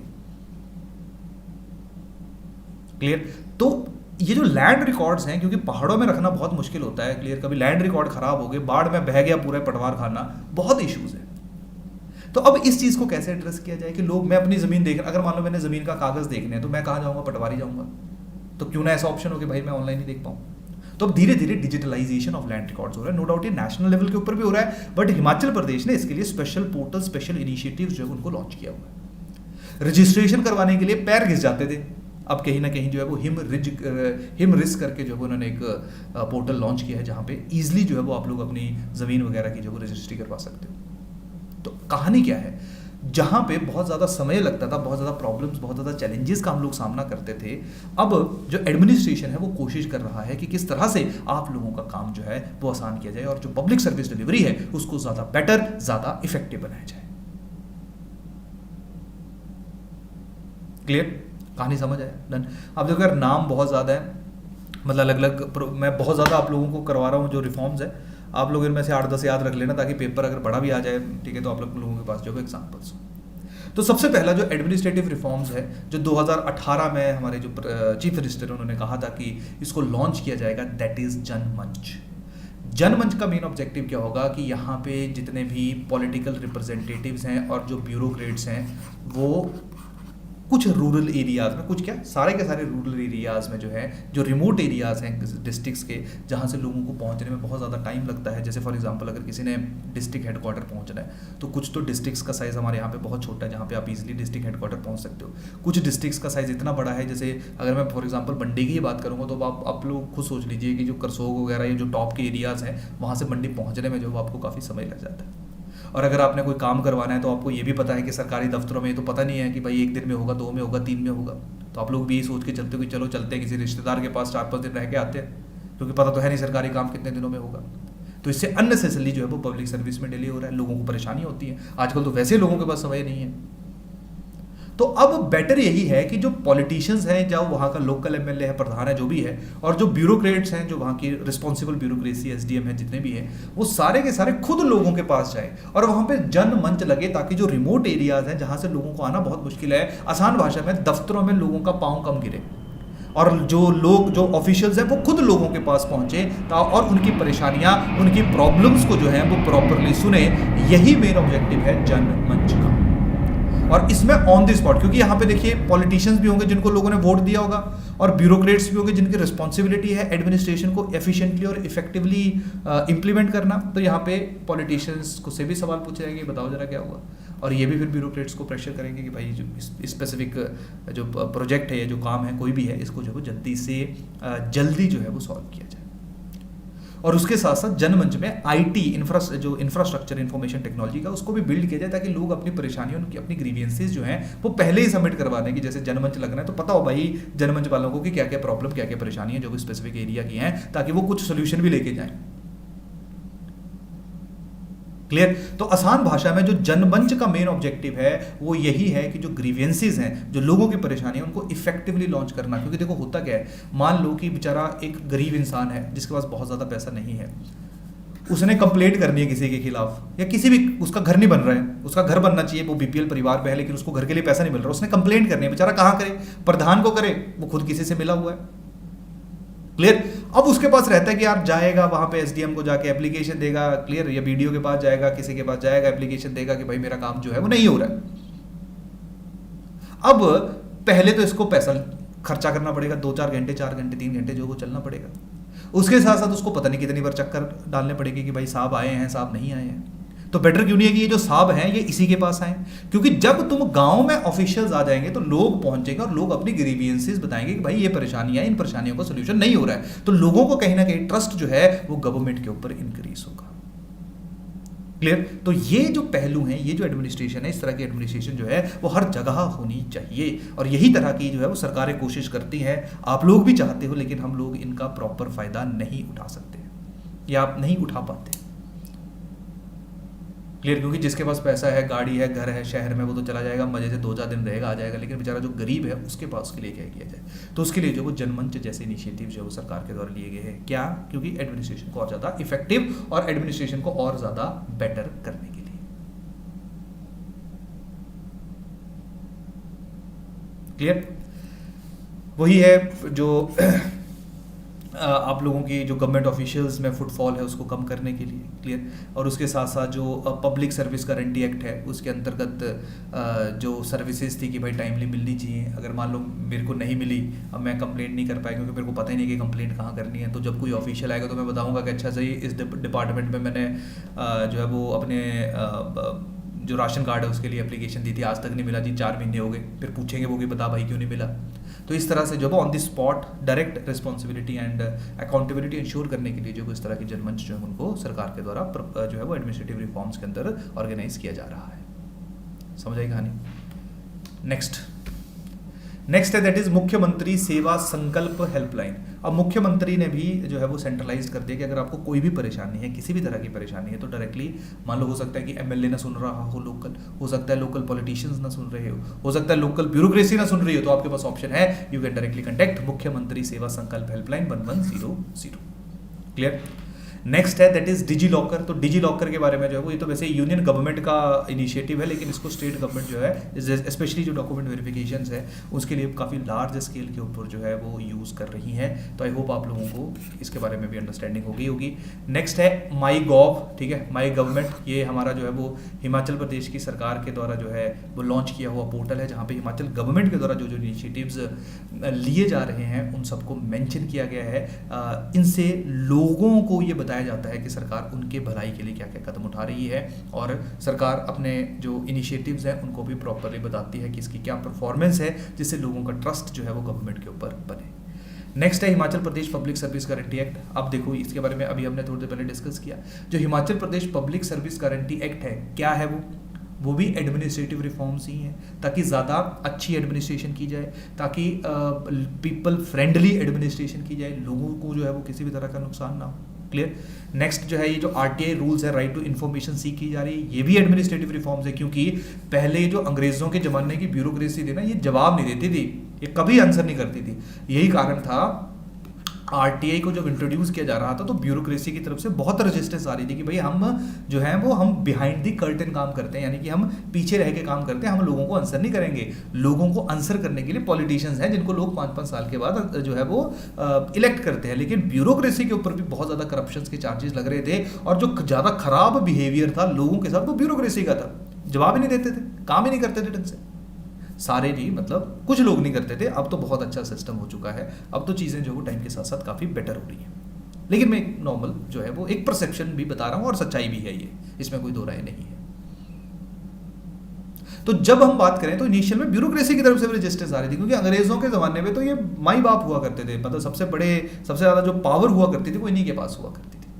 क्लियर। तो ये जो लैंड रिकॉर्ड्स हैं, क्योंकि पहाड़ों में रखना बहुत मुश्किल होता है, क्लियर, कभी लैंड रिकॉर्ड खराब हो गए, बाढ़ में बह गया पूरा पटवार खाना, बहुत इश्यूज है। तो अब इस चीज़ को कैसे एड्रेस किया जाए कि लोग, मैं अपनी ज़मीन देख, अगर मान लो मैंने ज़मीन का कागज़ देखने हैं तो मैं कहाँ जाऊँगा, पटवारी जाऊँगा। तो क्यों ना ऐसा ऑप्शन हो कि भाई मैं ऑनलाइन ही देख पाऊँ। तो अब धीरे धीरे डिजिटलाइजेशन ऑफ लैंड रिकॉर्ड्स हो रहा है, नो डाउट ये नेशनल लेवल के ऊपर भी हो रहा है, बट हिमाचल प्रदेश ने इसके लिए स्पेशल पोर्टल, स्पेशल इनिशिएटिव्स जो है उनको लॉन्च किया हुआ है। रजिस्ट्रेशन करवाने के लिए पैर घिस जाते थे, अब कहीं ना कहीं जो है वो हिम रिस्क करके जो है उन्होंने एक पोर्टल लॉन्च किया है जहाँ पे ईजिली जो है वो आप लोग अपनी ज़मीन वगैरह की जो वो रजिस्ट्री करवा सकते हो। तो कहानी क्या है, जहाँ पे बहुत ज़्यादा समय लगता था, बहुत ज़्यादा प्रॉब्लम्स, बहुत ज़्यादा चैलेंजेस का हम लोग सामना करते थे, अब जो एडमिनिस्ट्रेशन है वो कोशिश कर रहा है कि किस तरह से आप लोगों का काम जो है वो आसान किया जाए और जो पब्लिक सर्विस डिलीवरी है उसको ज़्यादा बेटर, ज़्यादा इफेक्टिव बनाया जाए। क्लियर, कहानी समझ आया? डन। अब देखो यार, नाम बहुत ज़्यादा है, मतलब अलग अलग, मैं बहुत ज़्यादा आप लोगों को करवा रहा हूँ जो रिफॉर्म्स है, आप लोग इनमें से 8-10 याद रख लेना ताकि पेपर अगर बड़ा भी आ जाए, ठीक है, तो आप लोगों के पास जो है एग्जाम्पल्स हो। तो सबसे पहला जो एडमिनिस्ट्रेटिव रिफॉर्म्स है, जो 2018 में हमारे जो चीफ मिनिस्टर उन्होंने कहा था कि इसको लॉन्च किया जाएगा, दैट इज़ जनमंच। जनमंच का मेन ऑब्जेक्टिव क्या होगा कि यहाँ पे जितने भी पॉलिटिकल रिप्रेजेंटेटिव्स हैं और जो ब्यूरोक्रेट्स हैं वो कुछ रूरल एरियाज़ में, कुछ क्या सारे के सारे रूरल एरियाज़ में जो है, जो रिमोट एरियाज़ हैं डिस्ट्रिक्ट्स के, जहाँ से लोगों को पहुँचने में बहुत ज़्यादा टाइम लगता है, जैसे फॉर एग्जांपल अगर किसी ने डिस्ट्रिक्ट हेडक्वार्टर पहुँचना है तो कुछ तो डिस्ट्रिक्ट्स का साइज़ हमारे यहाँ पे बहुत छोटा है जहाँ पे आप इजीली डिस्ट्रिक्ट हेडक्वार्टर पहुँच सकते हो। कुछ डिस्ट्रिक्ट्स का साइज़ इतना बड़ा है, जैसे अगर मैं फॉर एग्जाम्पल मंडी की ही बात करूँगा तो आप लोग खुद सोच लीजिए कि जो करसोग वगैरह ये जो टॉप के एरियाज़ हैं वहाँ से मंडी पहुँचने में जो आपको काफ़ी समय लग जाता है। और अगर आपने कोई काम करवाना है तो आपको ये भी पता है कि सरकारी दफ्तरों में तो पता नहीं है कि भाई 1 दिन में होगा, 2 में होगा, 3 में होगा, तो आप लोग भी यही सोच के चलते हो कि चलो चलते हैं किसी रिश्तेदार के पास 4-5 दिन रह के आते हैं, क्योंकि पता तो है नहीं सरकारी काम कितने दिनों में होगा। तो इससे अननेसेसरली जो है वो पब्लिक सर्विस में डिले हो रहा है, लोगों को परेशानी होती है। आजकल तो वैसे लोगों के पास समय नहीं है। तो अब बेटर यही है कि जो पॉलिटिशियंस हैं, जो वहाँ का लोकल एमएलए है, प्रधान है, जो भी है, और जो ब्यूरोक्रेट्स हैं, जो वहाँ की रिस्पॉन्सिबल ब्यूरोक्रेसी एसडीएम है, जितने भी हैं, वो सारे के सारे खुद लोगों के पास जाए और वहाँ पे जनमंच लगे, ताकि जो रिमोट एरियाज हैं जहाँ से लोगों को आना बहुत मुश्किल है, आसान भाषा में दफ्तरों में लोगों का पाँव कम गिरे और जो लोग, जो ऑफिशियल्स हैं, वो खुद लोगों के पास पहुँचे और उनकी परेशानियाँ, उनकी प्रॉब्लम्स को जो है वो प्रॉपरली सुने। यही मेन ऑब्जेक्टिव है जनमंच का। और इसमें ऑन द स्पॉट, क्योंकि यहाँ पे देखिए पॉलिटिशियंस भी होंगे जिनको लोगों ने वोट दिया होगा और ब्यूरोक्रेट्स भी होंगे जिनकी रिस्पॉन्सिबिलिटी है एडमिनिस्ट्रेशन को एफिशिएंटली और इफेक्टिवली इंप्लीमेंट करना। तो यहाँ पे पॉलिटिशियंस को से भी सवाल पूछे जाएंगे, बताओ जरा क्या हुआ, और ये भी फिर ब्यूरोक्रेट्स को प्रेशर करेंगे कि भाई जो स्पेसिफिक जो प्रोजेक्ट है, जो काम है, कोई भी है, इसको जो है जल्दी से जल्दी जो है वो सॉल्व किया जाए। और उसके साथ साथ जनमंच में आईटी जो इंफ्रास्ट्रक्चर इंफॉर्मेशन टेक्नोलॉजी का, उसको भी बिल्ड किया जाए ताकि लोग अपनी परेशानियों, उनकी अपनी ग्रीवियंसेस जो हैं वो पहले ही सबमिट करवा दें कि जैसे जनमंच लगना है तो पता हो भाई जनमंच वालों को कि क्या क्या प्रॉब्लम, क्या क्या परेशानी है जो भी स्पेसिफिक एरिया की हैं, ताकि वो कुछ सोल्यूशन भी लेके जाएं। क्लियर? तो आसान भाषा में जो जनमंच का मेन ऑब्जेक्टिव है वो यही है कि जो ग्रीवियंसेस हैं, जो लोगों की परेशानी है, उनको इफेक्टिवली लॉन्च करना। क्योंकि देखो होता क्या है, मान लो कि बेचारा एक गरीब इंसान है जिसके पास बहुत ज़्यादा पैसा नहीं है, उसने कंप्लेंट करनी है किसी के खिलाफ, या किसी भी, उसका घर नहीं बन रहा है, उसका घर बनना चाहिए, वो बीपीएल परिवार में है लेकिन उसको घर के लिए पैसा नहीं मिल रहा, उसने कंप्लेंट करनी है, बेचारा कहाँ करे, प्रधान को करे, वो खुद किसी से मिला हुआ है। क्लियर? अब उसके पास रहता है कि आप जाएगा वहां पे एसडीएम को जाके एप्लीकेशन देगा, क्लियर, या बीडीओ के पास जाएगा, किसी के पास जाएगा, एप्लीकेशन देगा कि भाई मेरा काम जो है वो नहीं हो रहा है। अब पहले तो इसको पैसा खर्चा करना पड़ेगा, 2-4 घंटे, 4 घंटे, 3 घंटे जो वो चलना पड़ेगा। उसके साथ साथ उसको पता नहीं कितनी बार चक्कर डालने पड़ेगी कि भाई साहब आए हैं, साहब नहीं आए हैं। तो बेटर क्यों नहीं है कि ये जो साहब हैं ये इसी के पास आए, क्योंकि जब तुम गांव में ऑफिशियल्स आ जाएंगे तो लोग पहुंचेंगे और लोग अपनी ग्रीवियंसेस बताएंगे कि भाई ये परेशानियां, इन परेशानियों का सोल्यूशन नहीं हो रहा है। तो लोगों को कहीं ना कहीं ट्रस्ट जो है वो गवर्नमेंट के ऊपर इंक्रीज होगा। क्लियर? तो ये जो पहलू हैं, ये जो एडमिनिस्ट्रेशन है, इस तरह की एडमिनिस्ट्रेशन जो है वो हर जगह होनी चाहिए, और यही तरह की जो है वो सरकारें कोशिश करती हैं। आप लोग भी चाहते हो लेकिन हम लोग इनका प्रॉपर फायदा नहीं उठा सकते या आप नहीं उठा पाते। क्लियर? क्योंकि जिसके पास पैसा है, गाड़ी है, घर है, शहर में, वो तो चला जाएगा, मजे से 2-4 दिन रहेगा, आ जाएगा, लेकिन बेचारा जो गरीब है उसके पास के लिए क्या किया जाए। तो उसके लिए जो वो जनमंच जैसे इनिशिएटिव जो है वो सरकार के द्वारा लिए गए हैं। क्या? क्योंकि एडमिनिस्ट्रेशन को और ज़्यादा इफेक्टिव और एडमिनिस्ट्रेशन को और ज़्यादा बेटर करने के लिए। क्लियर? वही है जो आप लोगों की जो गवर्नमेंट ऑफिशियल्स में फुटफॉल है उसको कम करने के लिए, क्लियर। और उसके साथ साथ जो पब्लिक सर्विस गारंटी एक्ट है उसके अंतर्गत जो सर्विसेज थी कि भाई टाइमली मिलनी चाहिए, अगर मान लो मेरे को नहीं मिली, अब मैं कंप्लेंट नहीं कर पाया क्योंकि मेरे को पता ही नहीं कि कंप्लेंट कहाँ करनी है, तो जब कोई ऑफिशियल आएगा तो मैं बताऊंगा कि अच्छा सही इस डिपार्टमेंट में मैंने जो है वो अपने जो राशन कार्ड है उसके लिए एप्लीकेशन दी थी, आज तक नहीं मिला जी, 4 महीने हो गए, फिर पूछेंगे वो कि बता भाई क्यों नहीं मिला। तो इस तरह से जो on the spot direct responsibility and accountability ensure करने के लिए जो इस तरह की जनमंच जो है उनको सरकार के द्वारा जो है वो एडमिनिस्ट्रेटिव रिफॉर्म्स के अंदर ऑर्गेनाइज किया जा रहा है। समझ आई कहानी। नेक्स्ट है दैट इज मुख्यमंत्री सेवा संकल्प हेल्पलाइन। अब मुख्यमंत्री ने भी जो है वो सेंट्रलाइज कर दिया कि अगर आपको कोई भी परेशानी है, किसी भी तरह की परेशानी है, तो डायरेक्टली मान लो हो सकता है कि एमएलए ना सुन रहा हो, लोकल हो सकता है, लोकल पॉलिटिशियंस ना सुन रहे हो सकता है लोकल ब्यूरोक्रेसी ना सुन रही हो, तो आपके पास ऑप्शन है, यू कैन डायरेक्टली कॉन्टैक्ट मुख्यमंत्री सेवा संकल्प हेल्पलाइन 1100। क्लियर। नेक्स्ट है दैट इज डिजी लॉकर। तो डिजी लॉकर के बारे में जो है वो, ये तो वैसे यूनियन गवर्नमेंट का इनिशिएटिव है, लेकिन इसको स्टेट गवर्नमेंट जो है स्पेशली जो डॉक्यूमेंट वेरिफिकेशन है उसके लिए काफ़ी लार्ज स्केल के ऊपर जो है वो यूज़ कर रही हैं। तो आई होप आप लोगों को इसके बारे में भी अंडरस्टैंडिंग हो गई होगी। नेक्स्ट है माई गॉव। ठीक है, माई गवर्नमेंट, ये हमारा जो है वो हिमाचल प्रदेश की सरकार के द्वारा जो है वो लॉन्च किया हुआ पोर्टल है, जहाँ पे हिमाचल गवर्नमेंट के द्वारा जो जो इनिशिएटिव्स लिए जा रहे हैं उन सबको मेंशन किया गया है। इनसे लोगों को ये बताया जाता है कि सरकार उनके भलाई के लिए क्या क्या कदम उठा रही है, और सरकार अपने जो इनिशिएटिव्स हैं उनको भी प्रॉपरली बताती है कि इसकी क्या परफॉर्मेंस है, जिससे लोगों का ट्रस्ट जो है वो गवर्नमेंट के ऊपर बने। नेक्स्ट है Himachal Pradesh public service guarantee act. अब देखो इसके बारे में अभी हमने थोड़ी देर पहले डिस्कस किया। जो Himachal Pradesh public service guarantee act है, क्या है वो भी एडमिनिस्ट्रेटिव रिफॉर्म्स ही हैं, ताकि ज़्यादा अच्छी एडमिनिस्ट्रेशन की जाए, ताकि पीपल फ्रेंडली एडमिनिस्ट्रेशन की जाए, लोगों को जो है वो किसी भी तरह का नुकसान ना हो। क्लियर। नेक्स्ट जो है ये जो आरटीआई रूल्स है, राइट टू इन्फॉर्मेशन सीख की जा रही है, ये भी एडमिनिस्ट्रेटिव रिफॉर्म्स है, क्योंकि पहले जो अंग्रेजों के जमाने की ब्यूरोक्रेसी थी ना, ये जवाब नहीं देती थी, ये कभी आंसर नहीं करती थी। यही कारण था आरटीआई को जब इंट्रोड्यूस किया जा रहा था तो ब्यूरोक्रेसी की तरफ से बहुत रेजिस्टेंस आ रही थी कि भाई हम जो है वो हम बिहाइंड द कर्टन काम करते हैं, यानी कि हम पीछे रह के काम करते हैं, हम लोगों को आंसर नहीं करेंगे। लोगों को आंसर करने के लिए पॉलिटिशियंस हैं जिनको लोग 5-5 साल के बाद जो है वो इलेक्ट करते हैं, लेकिन ब्यूरोक्रेसी के ऊपर भी बहुत ज़्यादा करप्शन के चार्जेस लग रहे थे, और जो ज़्यादा खराब बिहेवियर था लोगों के साथ वो ब्यूरोक्रेसी का था। जवाब ही नहीं देते थे, काम ही नहीं करते थे ढंग से, सारे जी मतलब कुछ लोग नहीं करते थे। अब तो बहुत अच्छा सिस्टम हो चुका है, अब तो चीज़ें जो वो टाइम के साथ साथ काफ़ी बेटर हो रही हैं, लेकिन मैं एक नॉर्मल जो है वो एक परसेप्शन भी बता रहा हूँ और सच्चाई भी है, ये इसमें कोई दो राय नहीं है। तो जब हम बात करें तो इनिशियल में ब्यूरोक्रेसी की तरफ से भी रेजिस्टेंस आ रही थी, क्योंकि अंग्रेजों के ज़माने में तो ये माई बाप हुआ करते थे, मतलब सबसे ज़्यादा जो पावर हुआ करती थी वो इन्हीं के पास हुआ करती थी।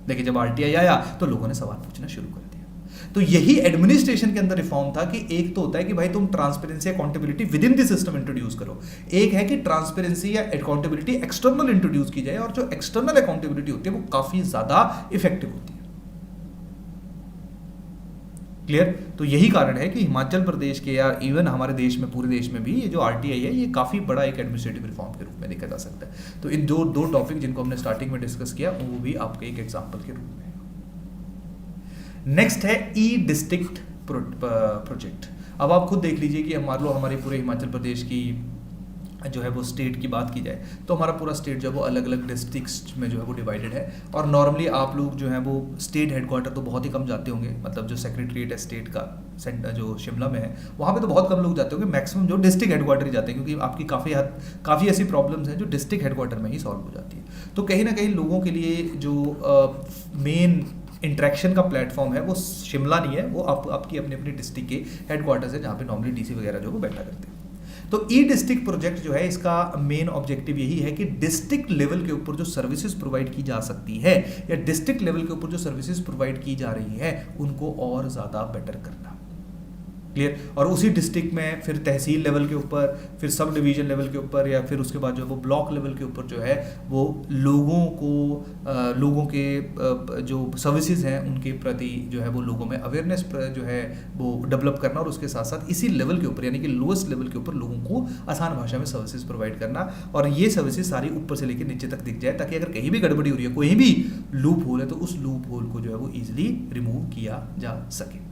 लेकिन जब आरटीआई आया तो लोगों ने सवाल पूछना शुरू कर दिया। तो यही एडमिनिस्ट्रेशन के अंदर रिफॉर्म था कि एक तो होता है कि भाई तुम transparency accountability with in the system introduce करो, एक है कि ट्रांसपेरेंसी या अकाउंटेबिलिटी एक्सटर्नल इंट्रोड्यूस की जाए, और जो एक्सटर्नल अकाउंटेबिलिटी होती है वो काफी ज्यादा इफेक्टिव होती है। क्लियर। तो यही कारण है कि हिमाचल प्रदेश के या इवन हमारे देश में, पूरे देश में भी ये जो आरटीआई है ये काफी बड़ा एक एडमिनिस्ट्रेटिव रिफॉर्म के रूप में देखा जा सकता है। तो इन दो टॉपिक जिनको हमने स्टार्टिंग में डिस्कस किया वो भी आपके एक एग्जाम्पल के रूप में। नेक्स्ट है ई डिस्ट्रिक्ट प्रोजेक्ट। अब आप खुद देख लीजिए कि मान लो हमारे पूरे हिमाचल प्रदेश की जो है वो स्टेट की बात की जाए तो हमारा पूरा स्टेट जो है वो अलग अलग डिस्ट्रिक्ट्स में जो है वो डिवाइडेड है, और नॉर्मली आप लोग जो है वो स्टेट हेडक्वार्टर तो बहुत ही कम जाते होंगे, मतलब जो सेक्रेटरीट है स्टेट का सेंटर जो शिमला में है वहाँ पे तो बहुत कम लोग जाते होंगे, मैक्सिमम जो डिस्ट्रिक्ट हेडक्वार्टर ही जाते हैं, क्योंकि आपकी काफ़ी ऐसी प्रॉब्लम्स हैं जो डिस्ट्रिक्ट हेडक्वार्टर में ही सॉल्व हो जाती है। तो कहीं ना कहीं लोगों के लिए जो मेन इंटरेक्शन का प्लेटफॉर्म है वो शिमला नहीं है, वो आपकी अपनी अपनी डिस्ट्रिक्ट के हेडक्वार्टर्स है, जहाँ पे नॉर्मली डीसी वगैरह जो वो बैठा करते हैं। तो ई डिस्ट्रिक्ट प्रोजेक्ट जो है इसका मेन ऑब्जेक्टिव यही है कि डिस्ट्रिक्ट लेवल के ऊपर जो सर्विसेज प्रोवाइड की जा सकती है या डिस्ट्रिक्ट लेवल के ऊपर जो सर्विसेज प्रोवाइड की जा रही है उनको और ज़्यादा बेटर करना। क्लियर। और उसी डिस्ट्रिक्ट में फिर तहसील लेवल के ऊपर, फिर सब डिवीजन लेवल के ऊपर, या फिर उसके बाद जो है वो ब्लॉक लेवल के ऊपर जो है वो लोगों के जो सर्विसेज हैं उनके प्रति जो है वो लोगों में अवेयरनेस जो है वो डेवलप करना, और उसके साथ साथ इसी लेवल के ऊपर यानी कि लोएस्ट लेवल के ऊपर लोगों को आसान भाषा में सर्विसेज प्रोवाइड करना, और ये सर्विसेज सारी ऊपर से लेकर नीचे तक दिख जाए, ताकि अगर कहीं भी गड़बड़ी हो रही है, कोई भी लूप होल है, तो उस लूप होल को जो है वो ईजिली रिमूव किया जा सके।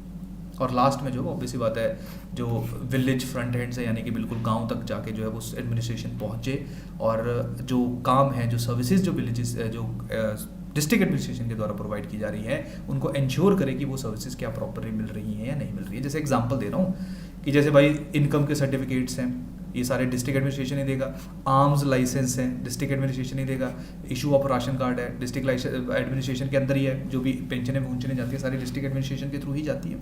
और लास्ट में जो ऑब्वियसली बात है जो विलेज फ्रंट एंड से, यानी कि बिल्कुल गांव तक जाके जो है वो एडमिनिस्ट्रेशन पहुंचे, और जो काम है, जो सर्विसेज जो विलेजेस जो डिस्ट्रिक्ट एडमिनिस्ट्रेशन के द्वारा प्रोवाइड की जा रही है, उनको इंश्योर करे कि वो सर्विसेज क्या प्रॉपरली मिल रही हैं या नहीं मिल रही है। जैसे एग्जांपल दे रहा हूँ कि जैसे भाई इनकम के सर्टिफिकेट्स हैं, ये सारे डिस्ट्रिक्ट एडमिनिस्ट्रेशन ही देगा। आर्म्स लाइसेंस है, डिस्ट्रिक्ट एडमिनिस्ट्रेशन ही देगा। इशू ऑफ राशन कार्ड है, डिस्ट्रिक्ट एडमिनिस्ट्रेशन के अंदर ही है। जो भी पेंशनें पहुँचने जाती है सारी डिस्ट्रिक्ट एडमिनिस्ट्रेशन के थ्रू ही जाती है।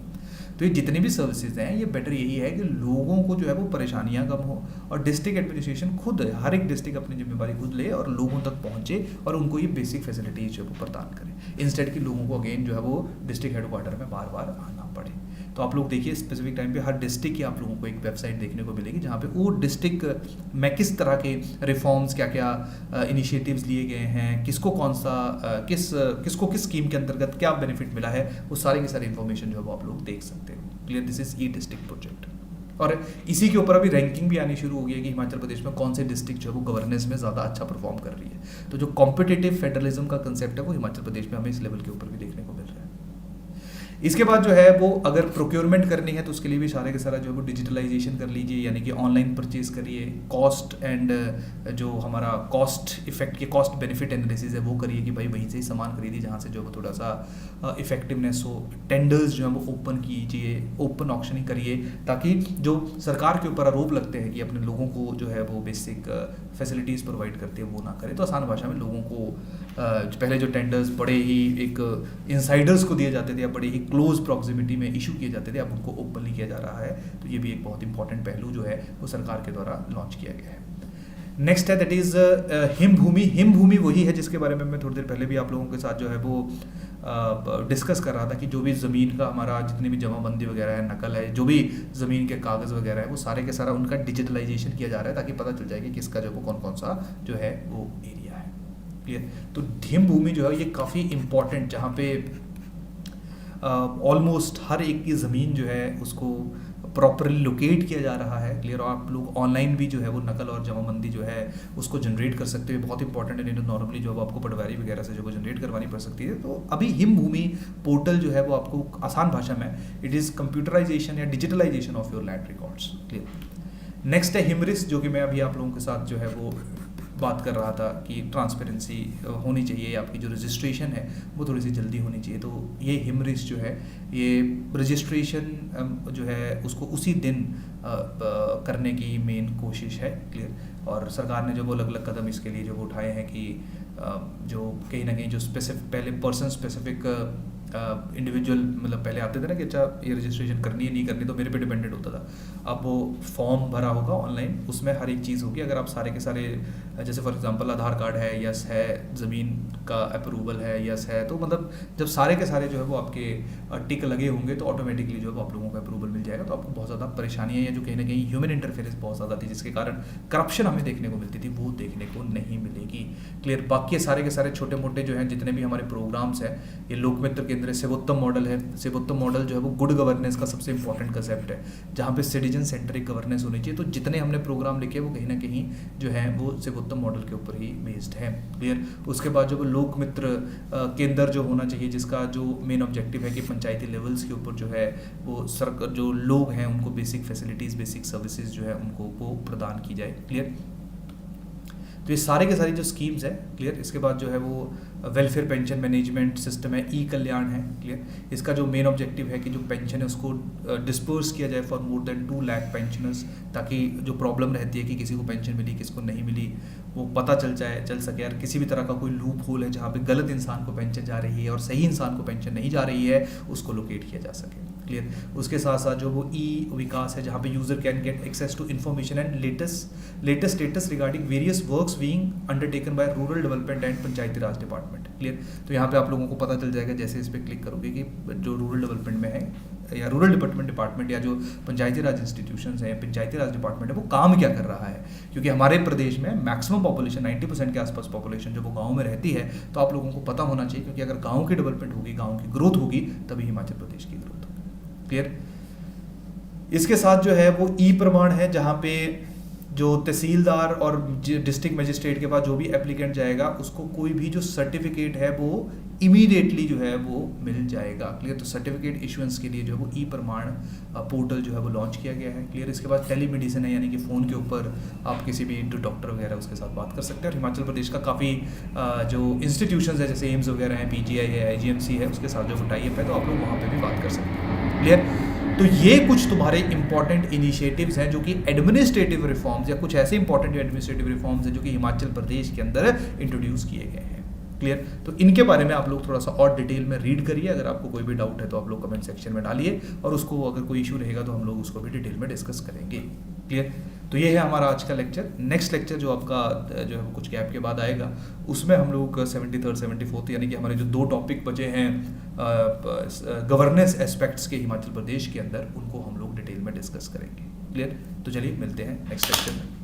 तो ये जितनी भी सर्विसेज हैं, ये बेटर यही है कि लोगों को जो है वो परेशानियां कम हो, और डिस्ट्रिक्ट एडमिनिस्ट्रेशन खुद, हर एक डिस्ट्रिक्ट अपनी जिम्मेदारी खुद ले और लोगों तक पहुंचे और उनको ये बेसिक फैसिलिटीज जो है वो प्रदान करे, इंस्टेड कि लोगों को अगेन जो है वो डिस्ट्रिक्ट हेडक्वार्टर में बार बार आना पड़े। तो आप लोग देखिए स्पेसिफिक टाइम पे हर डिस्ट्रिक्ट की आप लोगों को एक वेबसाइट देखने को मिलेगी, जहाँ पे वो डिस्ट्रिक्ट में किस तरह के रिफॉर्म्स, क्या क्या इनिशिएटिव्स लिए गए हैं, किसको कौन सा किसको किस स्कीम के अंतर्गत क्या बेनिफिट मिला है, वो सारी की सारी इन्फॉर्मेशन जो है वो आप लोग देख सकते हो। Clear, this is E district project. और इसी के ऊपर अभी रैंकिंग भी आनी शुरू हो गई है कि हिमाचल प्रदेश में कौन से डिस्ट्रिक्ट जो है वो गवर्नेंस में ज़्यादा अच्छा परफॉर्म कर रही है। तो जो कॉम्पिटिटिव फेडरलिज्म का कंसेप्ट है वो हिमाचल प्रदेश में हमें इस लेवल के ऊपर भी देखने को मिल रहा है। इसके बाद जो है वो अगर प्रोक्योरमेंट करनी है तो उसके लिए भी सारे के सारा जो है वो डिजिटलाइजेशन कर लीजिए, यानी कि ऑनलाइन परचेज करिए। कॉस्ट एंड जो हमारा कॉस्ट इफेक्ट के कॉस्ट बेनिफिट एनालिसिस है वो करिए कि भाई वहीं से ही सामान खरीदिए जहाँ से जो है वो थोड़ा सा इफेक्टिवनेस हो। टेंडर्स जो है वो ओपन कीजिए, ओपन ऑक्शनिंग करिए, ताकि जो सरकार के ऊपर आरोप लगते हैं कि अपने लोगों को जो है वो बेसिक फैसिलिटीज़ प्रोवाइड करते हैं वो ना करें। तो आसान भाषा में लोगों को पहले जो टेंडर्स बड़े ही एक इंसाइडर्स को दिए जाते थे या बड़े ही क्लोज प्रॉक्सिमिटी में इशू किए जाते थे, अब उनको ओपनली किया जा रहा है। तो ये भी एक बहुत इंपॉर्टेंट पहलू जो है वो सरकार के द्वारा लॉन्च किया गया है। नेक्स्ट है दैट इज़ हिम भूमि। हिम भूमि वही है जिसके बारे में मैं थोड़ी देर पहले भी आप लोगों के साथ जो है वो डिस्कस कर रहा था कि जो भी ज़मीन का हमारा जितनी भी जमाबंदी वगैरह है, नकल है, जो भी ज़मीन के कागज़ वगैरह है, वो सारे के सारा उनका डिजिटलाइजेशन किया जा रहा है ताकि पता चल जाए कि किसका जो वो कौन कौन सा जो है वो एरिया है। क्लियर। तो हिम भूमि जो है ये काफ़ी इम्पॉर्टेंट, जहाँ पे ऑलमोस्ट हर एक की ज़मीन जो है उसको प्रॉपरली लोकेट किया जा रहा है। क्लियर। और आप लोग ऑनलाइन भी जो है वो नकल और जमाबंदी जो है उसको जनरेट कर सकते हो। बहुत इंपॉर्टेंट है, नहीं तो नॉर्मली जो आपको पटवारी वगैरह से जो वो जनरेट करवानी पड़ सकती है। तो अभी हिम भूमि पोर्टल जो है वो आपको आसान भाषा में इट इज़ कंप्यूटराइजेशन या digitalisation of your land records. Clear. Next है हिमरिस, जो कि मैं अभी आप लोगों के साथ जो है वो बात कर रहा था कि ट्रांसपेरेंसी होनी चाहिए, आपकी जो रजिस्ट्रेशन है वो थोड़ी सी जल्दी होनी चाहिए। तो ये हिमरिस जो है ये रजिस्ट्रेशन जो है उसको उसी दिन करने की मेन कोशिश है। क्लियर। और सरकार ने जो वो अलग अलग कदम इसके लिए जो वो उठाए हैं कि जो कहीं ना कहीं जो स्पेसिफिक पहले पर्सन स्पेसिफिक इंडिविजुअल मतलब पहले आते थे ना कि अच्छा ये रजिस्ट्रेशन करनी है नहीं करनी, तो मेरे पे डिपेंडेंट होता था। अब वो फॉर्म भरा होगा ऑनलाइन, उसमें हर एक चीज़ होगी। अगर आप सारे के सारे जैसे फॉर एग्जांपल आधार कार्ड है, यस है, ज़मीन का अप्रूवल है, यस है, तो मतलब जब सारे के सारे जो है वो आपके टिक लगे होंगे तो ऑटोमेटिकली जो है वो आप लोगों को अप्रूवल मिल जाएगा। तो आपको बहुत ज़्यादा परेशानियाँ हैं जो कहीं ना कहीं ह्यूमन इंटरफेरेंस बहुत ज़्यादा थी, जिसके कारण करप्शन हमें देखने को मिलती थी, वो देखने को नहीं मिलेगी। क्लियर। बाकी सारे के सारे छोटे मोटे जो हैं जितने भी हमारे प्रोग्राम्स हैं, ये लोकमित्र केंद्र सेवोत्तम मॉडल है। सेवोत्तम मॉडल जो है वो गुड गवर्नेंस का सबसे इंपॉर्टेंट कंसेप्ट है, जहाँ पे सिटीजन सेंट्रिक गवर्नेंस होनी चाहिए। तो जितने हमने प्रोग्राम लिखे वो कहीं ना कहीं जो है वो सेवोत्तम मॉडल के ऊपर ही बेस्ड है। क्लियर। उसके बाद जो वो लोकमित्र केंद्र जो होना चाहिए, जिसका जो मेन ऑब्जेक्टिव है कि पंचायती लेवल्स के ऊपर जो है वो सरकार जो लोग हैं उनको बेसिक फैसिलिटीज़, बेसिक सर्विसेज जो है उनको वो प्रदान की जाए। क्लियर। तो ये सारे के सारी जो स्कीम्स है। क्लियर। इसके बाद जो है वो वेलफेयर पेंशन मैनेजमेंट सिस्टम है, ई कल्याण है। क्लियर। इसका जो मेन ऑब्जेक्टिव है कि जो पेंशन है उसको डिस्पर्स किया जाए for more than 2 lakh pensioners, ताकि जो प्रॉब्लम रहती है कि किसी को पेंशन मिली किसको नहीं मिली वो पता चल सके। यार किसी भी तरह का कोई लूप होल है जहाँ पे गलत इंसान को पेंशन जा रही है और सही इंसान को पेंशन नहीं जा रही है, उसको लोकेट किया जा सके। क्लियर। उसके साथ साथ जो वो ई विकास है, जहाँ पे user can get access to information and latest status regarding various works being undertaken by rural development and Panchayati Raj department. Clear. तो यहाँ पे आप लोगों को पता चल जाएगा जैसे इस पर क्लिक करोगे कि जो रूरल डेवलपमेंट में है या रूरल डेवलपमेंट डिपार्टमेंट या जो पंचायती राज इंस्टीट्यूशंस हैं, पंचायती राज डिपार्टमेंट है, वो काम क्या कर रहा है। क्योंकि हमारे प्रदेश में मैक्सिमम पॉपुलेशन 90% के आसपास पॉपुलेशन जो वो गाँव में रहती है। तो आप लोगों को पता होना चाहिए, क्योंकि अगर गाँव की डेवलपमेंट होगी, गाँव की ग्रोथ होगी, तभी हिमाचल प्रदेश की ग्रोथ होगी। क्लियर। इसके साथ जो है वो ई प्रमाण है, जहाँ पे जो तहसीलदार और डिस्ट्रिक्ट मजिस्ट्रेट के पास जो भी एप्लीकेंट जाएगा उसको कोई भी जो सर्टिफिकेट है वो इमीडिएटली जो है वो मिल जाएगा। क्लियर। तो सर्टिफिकेट इशुएंस के लिए जो है वो ई प्रमाण पोर्टल जो है वो लॉन्च किया गया है। क्लियर। इसके बाद टेली मेडिसिन है, यानी कि फ़ोन के ऊपर आप किसी भी जो डॉक्टर वगैरह उसके साथ बात कर सकते हैं। और हिमाचल प्रदेश का काफ़ी जो इंस्टीट्यूशंस है जैसे एम्स वगैरह हैं, पीजीआई है, आईजीएमसी है, उसके साथ जो टाई अप है तो आप लोग वहाँ पर भी बात कर सकते हैं। क्लियर। तो ये कुछ तुम्हारे इंपॉर्टेंट इनिशिएटिव्स हैं जो कि एडमिनिस्ट्रेटिव रिफॉर्म्स या कुछ ऐसे इंपॉर्टेंट एडमिनिस्ट्रेटिव रिफॉर्म्स हैं जो कि हिमाचल प्रदेश के अंदर इंट्रोड्यूस किए गए हैं। क्लियर। तो इनके बारे में आप लोग थोड़ा सा और डिटेल में रीड करिए। अगर आपको कोई भी डाउट है तो आप लोग कमेंट सेक्शन में डालिए, और उसको अगर कोई इशू रहेगा तो हम लोग उसको भी डिटेल में डिस्कस करेंगे। क्लियर। तो ये है हमारा आज का लेक्चर। नेक्स्ट लेक्चर जो आपका जो है कुछ गैप के बाद आएगा, उसमें हम लोग 73rd 74th यानी कि हमारे जो 2 टॉपिक बचे हैं गवर्नेंस एस्पेक्ट्स के हिमाचल प्रदेश के अंदर, उनको हम लोग डिटेल में डिस्कस करेंगे। क्लियर। तो चलिए मिलते हैं नेक्स्ट लेक्चर में।